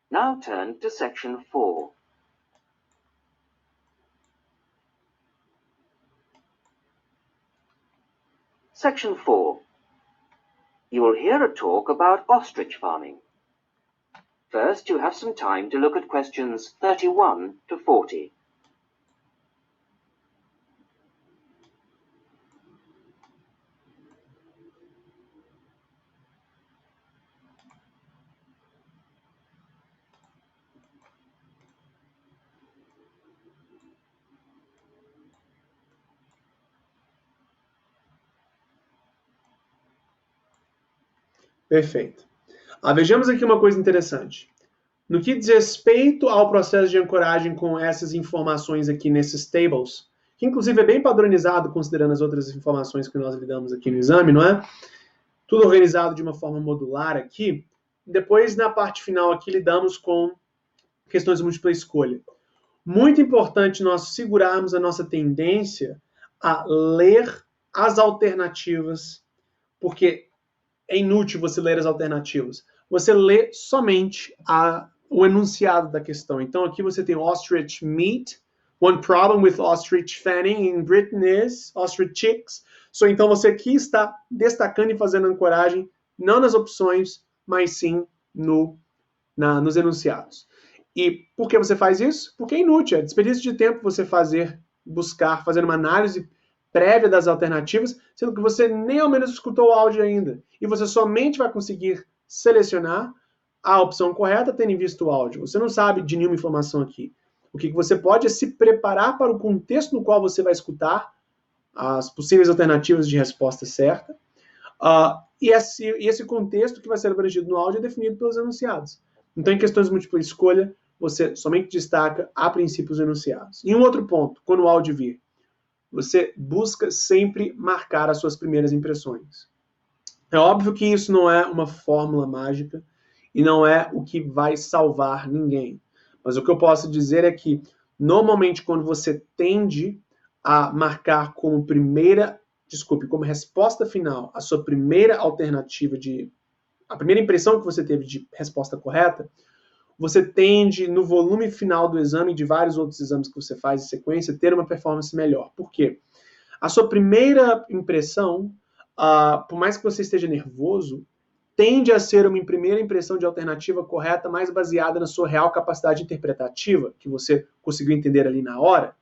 Now turn to section 4. Section 4. You will hear a talk about ostrich farming. First, you have some time to look at questions 31 to 40. Perfeito. Vejamos aqui uma coisa interessante. No que diz respeito ao processo de ancoragem com essas informações aqui nesses tables, que inclusive é bem padronizado considerando as outras informações que nós lidamos aqui no exame, não é? Tudo organizado de uma forma modular aqui. Depois, na parte final aqui, lidamos com questões de múltipla escolha. Muito importante nós segurarmos a nossa tendência a ler as alternativas, porque é inútil você ler as alternativas. Você lê somente o enunciado da questão. Então, aqui você tem ostrich meat. One problem with ostrich fanning in Britain is ostrich chicks. Então, você aqui está destacando e fazendo ancoragem, não nas opções, mas sim nos enunciados. E por que você faz isso? Porque é inútil. É desperdício de tempo você buscar, fazer uma análise prévia das alternativas, sendo que você nem ao menos escutou o áudio ainda. E você somente vai conseguir selecionar a opção correta tendo visto o áudio. Você não sabe de nenhuma informação aqui. O que você pode é se preparar para o contexto no qual você vai escutar as possíveis alternativas de resposta certa. E esse contexto que vai ser abrangido no áudio é definido pelos enunciados. Então, em questões de múltipla escolha, você somente destaca, a princípio, os enunciados. E um outro ponto, quando o áudio vir, você busca sempre marcar as suas primeiras impressões. É óbvio que isso não é uma fórmula mágica e não é o que vai salvar ninguém. Mas o que eu posso dizer é que, normalmente, quando você tende a marcar como resposta final, a sua primeira alternativa a primeira impressão que você teve de resposta correta, você tende, no volume final do exame e de vários outros exames que você faz em sequência, ter uma performance melhor. Por quê? A sua primeira impressão, por mais que você esteja nervoso, tende a ser uma primeira impressão de alternativa correta, mais baseada na sua real capacidade interpretativa, que você conseguiu entender ali na hora.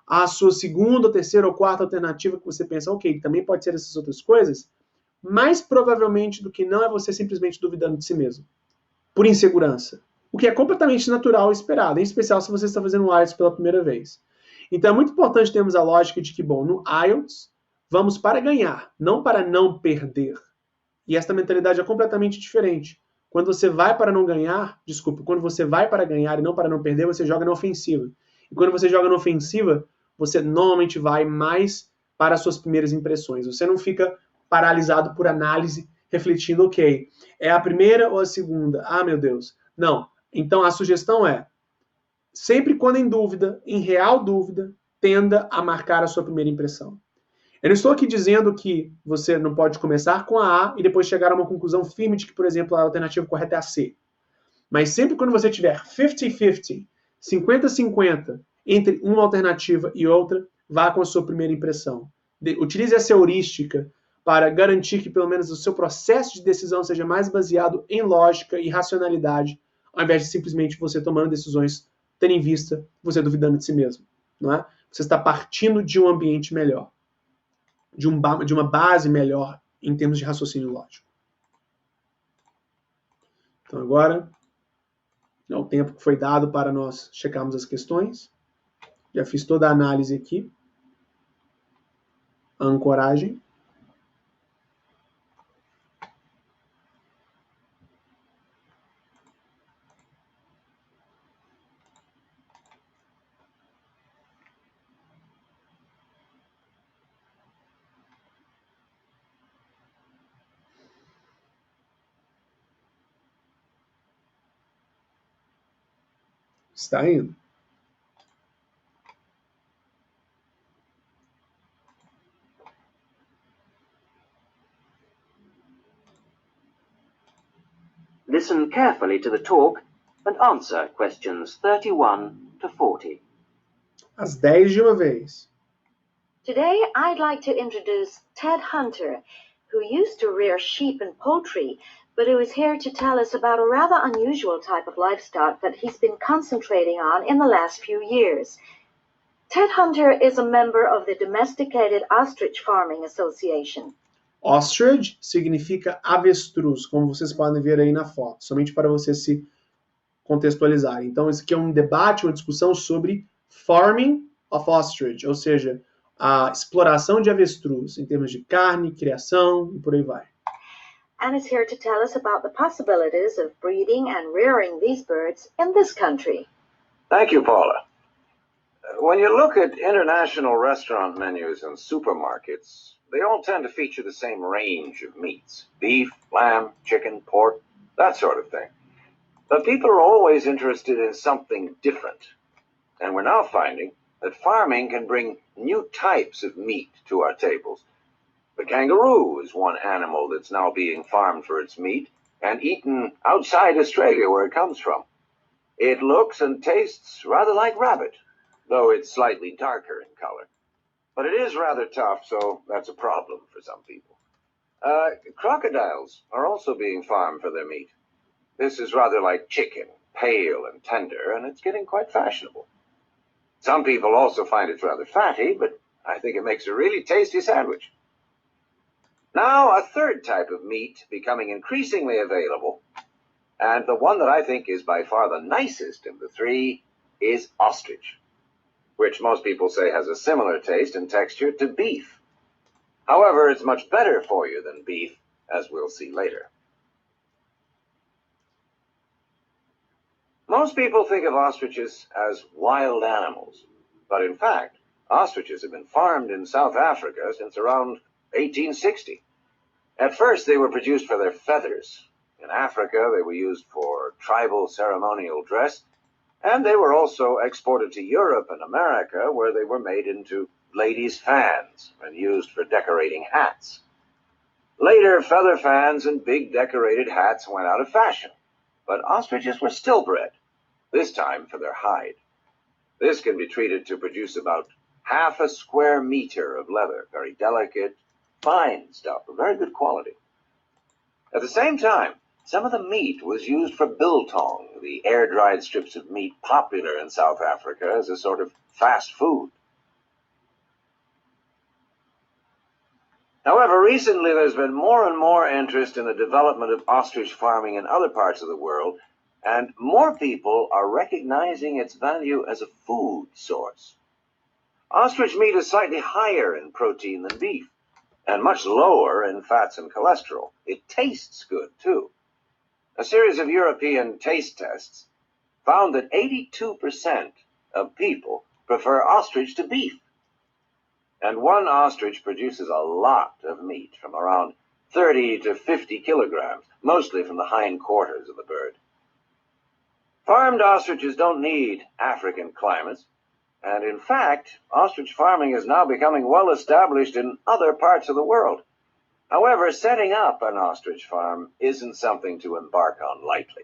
A sua segunda, terceira ou quarta alternativa que você pensa, ok, também pode ser essas outras coisas, mais provavelmente do que não é você simplesmente duvidando de si mesmo, por insegurança. O que é completamente natural e esperado, em especial se você está fazendo o IELTS pela primeira vez. Então é muito importante termos a lógica de que, bom, no IELTS, vamos para ganhar, não para não perder. E esta mentalidade é completamente diferente. Quando você vai para ganhar e não para não perder, você joga na ofensiva. E quando você joga na ofensiva, você normalmente vai mais para as suas primeiras impressões. Você não fica paralisado por análise, refletindo, ok, é a primeira ou a segunda? Ah, meu Deus. Não. Então, a sugestão é, sempre quando em dúvida, em real dúvida, tenda a marcar a sua primeira impressão. Eu não estou aqui dizendo que você não pode começar com a A e depois chegar a uma conclusão firme de que, por exemplo, a alternativa correta é a C. Mas sempre quando você tiver 50-50, 50-50, entre uma alternativa e outra, vá com a sua primeira impressão. Utilize essa heurística para garantir que pelo menos o seu processo de decisão seja mais baseado em lógica e racionalidade, ao invés de simplesmente você tomando decisões tendo em vista você duvidando de si mesmo. Não é? Você está partindo de um ambiente melhor, de uma base melhor em termos de raciocínio lógico. Então agora é o tempo que foi dado para nós checarmos as questões. Já fiz toda a análise aqui. A ancoragem. Está indo. Listen carefully to the talk and answer questions 31 to 40. As 10 de uma vez. Today, I'd like to introduce Ted Hunter, who used to rear sheep and poultry, but who is here to tell us about a rather unusual type of livestock that he's been concentrating on in the last few years. Ted Hunter is a member of the Domesticated Ostrich Farming Association. Ostrich significa avestruz, como vocês podem ver aí na foto, somente para vocês se contextualizarem. Então, isso aqui é um debate, uma discussão sobre farming of ostrich, ou seja, a exploração de avestruz em termos de carne, criação e por aí vai. And is here to tell us about the possibilities of breeding and rearing these birds in this country. Thank you, Paula. When you look at international restaurant menus and supermarkets, they all tend to feature the same range of meats: beef, lamb, chicken, pork, that sort of thing. But people are always interested in something different. And we're now finding that farming can bring new types of meat to our tables. The kangaroo is one animal that's now being farmed for its meat and eaten outside Australia, where it comes from. It looks and tastes rather like rabbit, though it's slightly darker in color. But it is rather tough, so that's a problem for some people. Crocodiles are also being farmed for their meat. This is rather like chicken, pale and tender, and it's getting quite fashionable. Some people also find it rather fatty, but I think it makes a really tasty sandwich. Now, a third type of meat becoming increasingly available, and the one that I think is by far the nicest of the three, is ostrich, which most people say has a similar taste and texture to beef. However, it's much better for you than beef, as we'll see later. Most people think of ostriches as wild animals, but in fact, ostriches have been farmed in South Africa since around 1860. At first, they were produced for their feathers. In Africa, they were used for tribal ceremonial dress, and they were also exported to Europe and America, where they were made into ladies' fans and used for decorating hats. Later, feather fans and big decorated hats went out of fashion, but ostriches were still bred, this time for their hide. This can be treated to produce about half a square meter of leather, very delicate, fine stuff of very good quality. At the same time, some of the meat was used for biltong, the air-dried strips of meat popular in South Africa as a sort of fast food. However, recently there's been more and more interest in the development of ostrich farming in other parts of the world, and more people are recognizing its value as a food source. Ostrich meat is slightly higher in protein than beef, and much lower in fats and cholesterol. It tastes good, too. A series of European taste tests found that 82% of people prefer ostrich to beef. And one ostrich produces a lot of meat, from around 30 to 50 kilograms, mostly from the hindquarters of the bird. Farmed ostriches don't need African climates, and in fact, ostrich farming is now becoming well established in other parts of the world. However, setting up an ostrich farm isn't something to embark on lightly.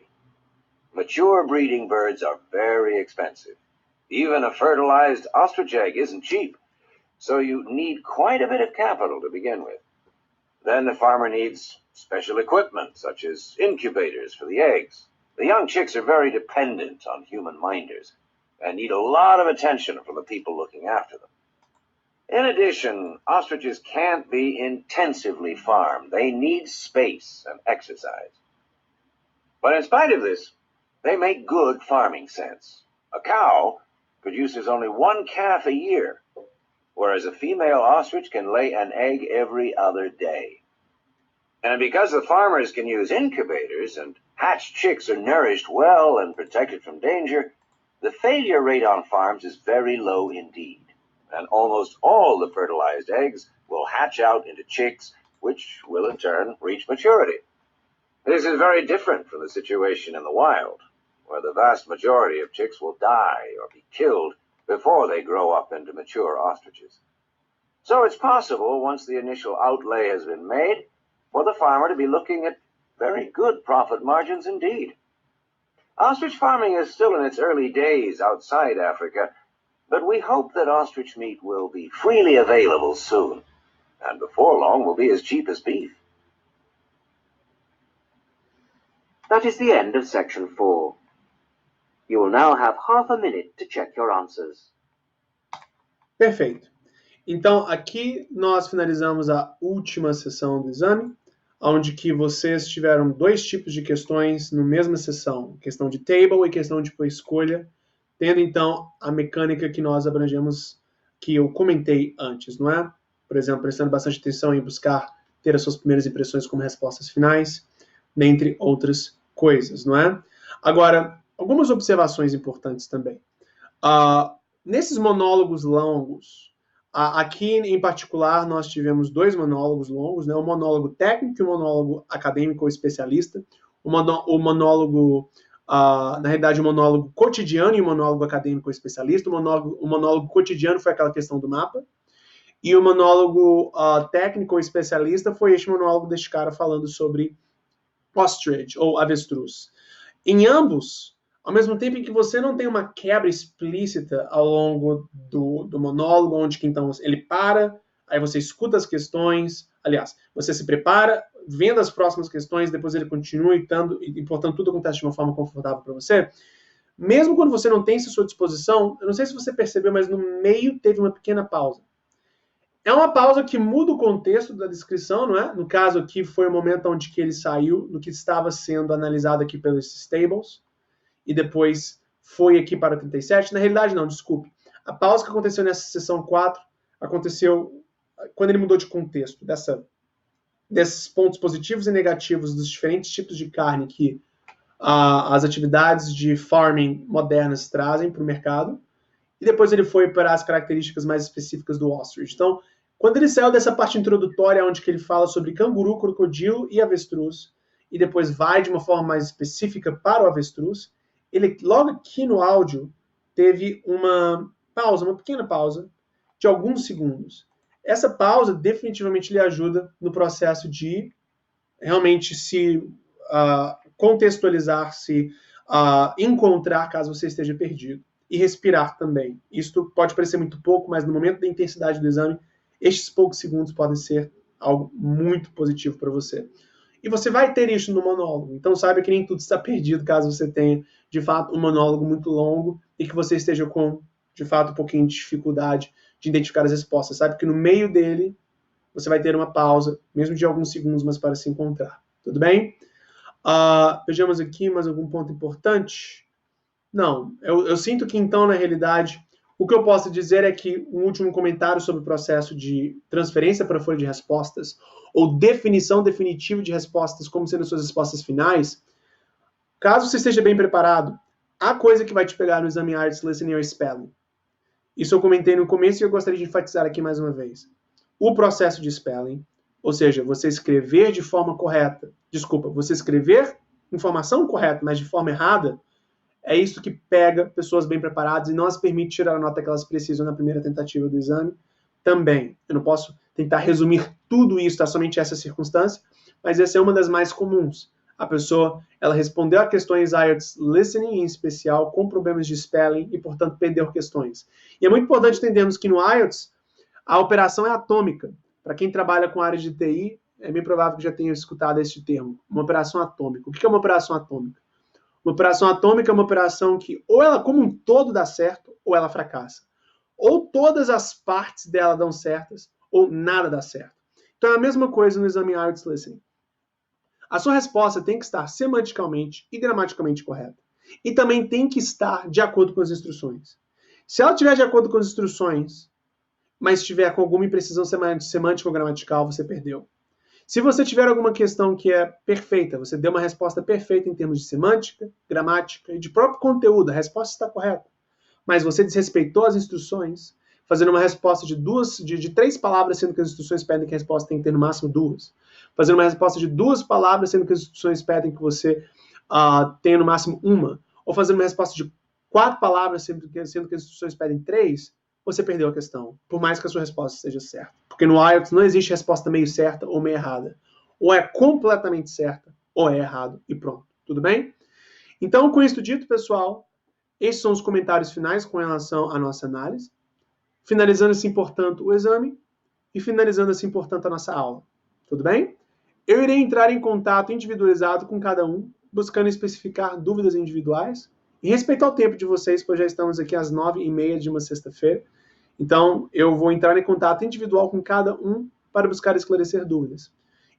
Mature breeding birds are very expensive. Even a fertilized ostrich egg isn't cheap, so you need quite a bit of capital to begin with. Then the farmer needs special equipment, such as incubators for the eggs. The young chicks are very dependent on human minders and need a lot of attention from the people looking after them. In addition, ostriches can't be intensively farmed. They need space and exercise. But in spite of this, they make good farming sense. A cow produces only one calf a year, whereas a female ostrich can lay an egg every other day. And because the farmers can use incubators and hatched chicks are nourished well and protected from danger, the failure rate on farms is very low indeed. And almost all the fertilized eggs will hatch out into chicks, which will in turn reach maturity. This is very different from the situation in the wild, where the vast majority of chicks will die or be killed before they grow up into mature ostriches. So it's possible, once the initial outlay has been made, for the farmer to be looking at very good profit margins indeed. Ostrich farming is still in its early days outside Africa, but we hope that ostrich meat will be freely available soon, and before long will be as cheap as beef. That is the end of section 4. You will now have half a minute to check your answers. Perfeito. Então, aqui nós finalizamos a última sessão do exame, onde que vocês tiveram 2 tipos de questões na mesma sessão, questão de table e questão de escolha, tendo então a mecânica que nós abrangemos, que eu comentei antes, não é? Por exemplo, prestando bastante atenção em buscar ter as suas primeiras impressões como respostas finais, dentre outras coisas, não é? Agora, algumas observações importantes também. Nesses monólogos longos, aqui em particular nós tivemos 2 monólogos longos, né? Um monólogo técnico e um monólogo acadêmico ou especialista. O monólogo, na realidade, um monólogo cotidiano e um monólogo acadêmico ou especialista. O monólogo cotidiano foi aquela questão do mapa. E o monólogo técnico ou especialista foi este monólogo deste cara falando sobre ostrich ou avestruz. Em ambos, ao mesmo tempo em que você não tem uma quebra explícita ao longo do monólogo, onde que, então ele para, aí você escuta as questões, aliás, você se prepara, vendo as próximas questões, depois ele continua e portanto tudo acontece de uma forma confortável para você. Mesmo quando você não tem isso à sua disposição, eu não sei se você percebeu, mas no meio teve uma pequena pausa. É uma pausa que muda o contexto da descrição, não é? No caso aqui foi o momento onde que ele saiu do que estava sendo analisado aqui pelos tables, e depois foi aqui para o 37. Na realidade, não, desculpe. A pausa que aconteceu nessa sessão 4 aconteceu quando ele mudou de contexto, desses pontos positivos e negativos dos diferentes tipos de carne que as atividades de farming modernas trazem para o mercado, e depois ele foi para as características mais específicas do ostrich. Então, quando ele saiu dessa parte introdutória, onde que ele fala sobre canguru, crocodilo e avestruz, e depois vai de uma forma mais específica para o avestruz, ele, logo aqui no áudio, teve uma pausa, uma pequena pausa, de alguns segundos. Essa pausa definitivamente lhe ajuda no processo de realmente se contextualizar, se encontrar caso você esteja perdido. E respirar também. Isto pode parecer muito pouco, mas no momento da intensidade do exame, estes poucos segundos podem ser algo muito positivo para você. E você vai ter isso no monólogo. Então saiba que nem tudo está perdido caso você tenha, de fato, um monólogo muito longo e que você esteja com, de fato, um pouquinho de dificuldade de identificar as respostas. Sabe que no meio dele você vai ter uma pausa, mesmo de alguns segundos, mas para se encontrar. Tudo bem? Vejamos aqui mais algum ponto importante. Não, eu sinto que então, na realidade, o que eu posso dizer é que um último comentário sobre o processo de transferência para a folha de respostas ou definição definitiva de respostas como sendo suas respostas finais, caso você esteja bem preparado, a coisa que vai te pegar no exame Arts, Listening ou Spelling. Isso eu comentei no começo e eu gostaria de enfatizar aqui mais uma vez. O processo de Spelling, ou seja, você escrever de forma correta, você escrever informação correta, mas de forma errada, é isso que pega pessoas bem preparadas e não as permite tirar a nota que elas precisam na primeira tentativa do exame. Também, eu não posso tentar resumir tudo isso, tá? Somente essa circunstância, mas essa é uma das mais comuns. A pessoa, ela respondeu a questões IELTS Listening, em especial, com problemas de spelling e, portanto, perdeu questões. E é muito importante entendermos que no IELTS, a operação é atômica. Para quem trabalha com área de TI, é bem provável que já tenha escutado este termo, uma operação atômica. O que é uma operação atômica? Uma operação atômica é uma operação que ou ela como um todo dá certo, ou ela fracassa. Ou todas as partes dela dão certas, ou nada dá certo. Então é a mesma coisa no exame IELTS Listening. A sua resposta tem que estar semanticamente e gramaticalmente correta. E também tem que estar de acordo com as instruções. Se ela estiver de acordo com as instruções, mas estiver com alguma imprecisão semântica ou gramatical, você perdeu. Se você tiver alguma questão que é perfeita, você deu uma resposta perfeita em termos de semântica, gramática e de próprio conteúdo, a resposta está correta. Mas você desrespeitou as instruções, fazendo uma resposta de 3 palavras, sendo que as instruções pedem que a resposta tem que ter no máximo 2. Fazendo uma resposta de 2 palavras, sendo que as instruções pedem que você tenha no máximo 1. Ou fazendo uma resposta de 4 palavras, sendo que as instruções pedem 3, você perdeu a questão, por mais que a sua resposta seja certa. Porque no IELTS não existe resposta meio certa ou meio errada. Ou é completamente certa, ou é errado, e pronto. Tudo bem? Então, com isso dito, pessoal, Estes são os comentários finais com relação à nossa análise. Finalizando assim, portanto, o exame e finalizando assim, portanto, a nossa aula. Tudo bem? Eu irei entrar em contato individualizado com cada um, buscando especificar dúvidas individuais e respeitar o tempo de vocês, pois já estamos aqui às 9h30 de uma sexta-feira. Então, eu vou entrar em contato individual com cada um para buscar esclarecer dúvidas.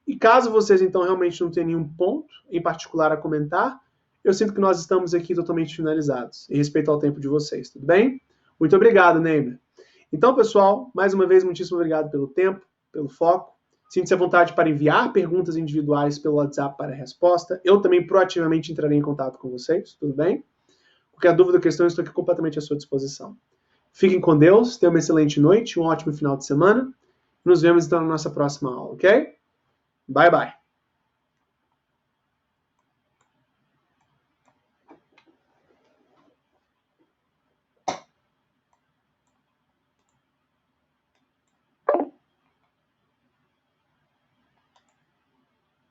E caso vocês, então, realmente não tenham nenhum ponto em particular a comentar, eu sinto que nós estamos aqui totalmente finalizados, em respeito ao tempo de vocês, tudo bem? Muito obrigado, Neymer. Então, pessoal, mais uma vez, muitíssimo obrigado pelo tempo, pelo foco. Sinta-se à vontade para enviar perguntas individuais pelo WhatsApp para a resposta. Eu também proativamente entrarei em contato com vocês, tudo bem? Qualquer dúvida ou questão, eu estou aqui completamente à sua disposição. Fiquem com Deus, tenham uma excelente noite, um ótimo final de semana. Nos vemos então na nossa próxima aula, ok? Bye, bye.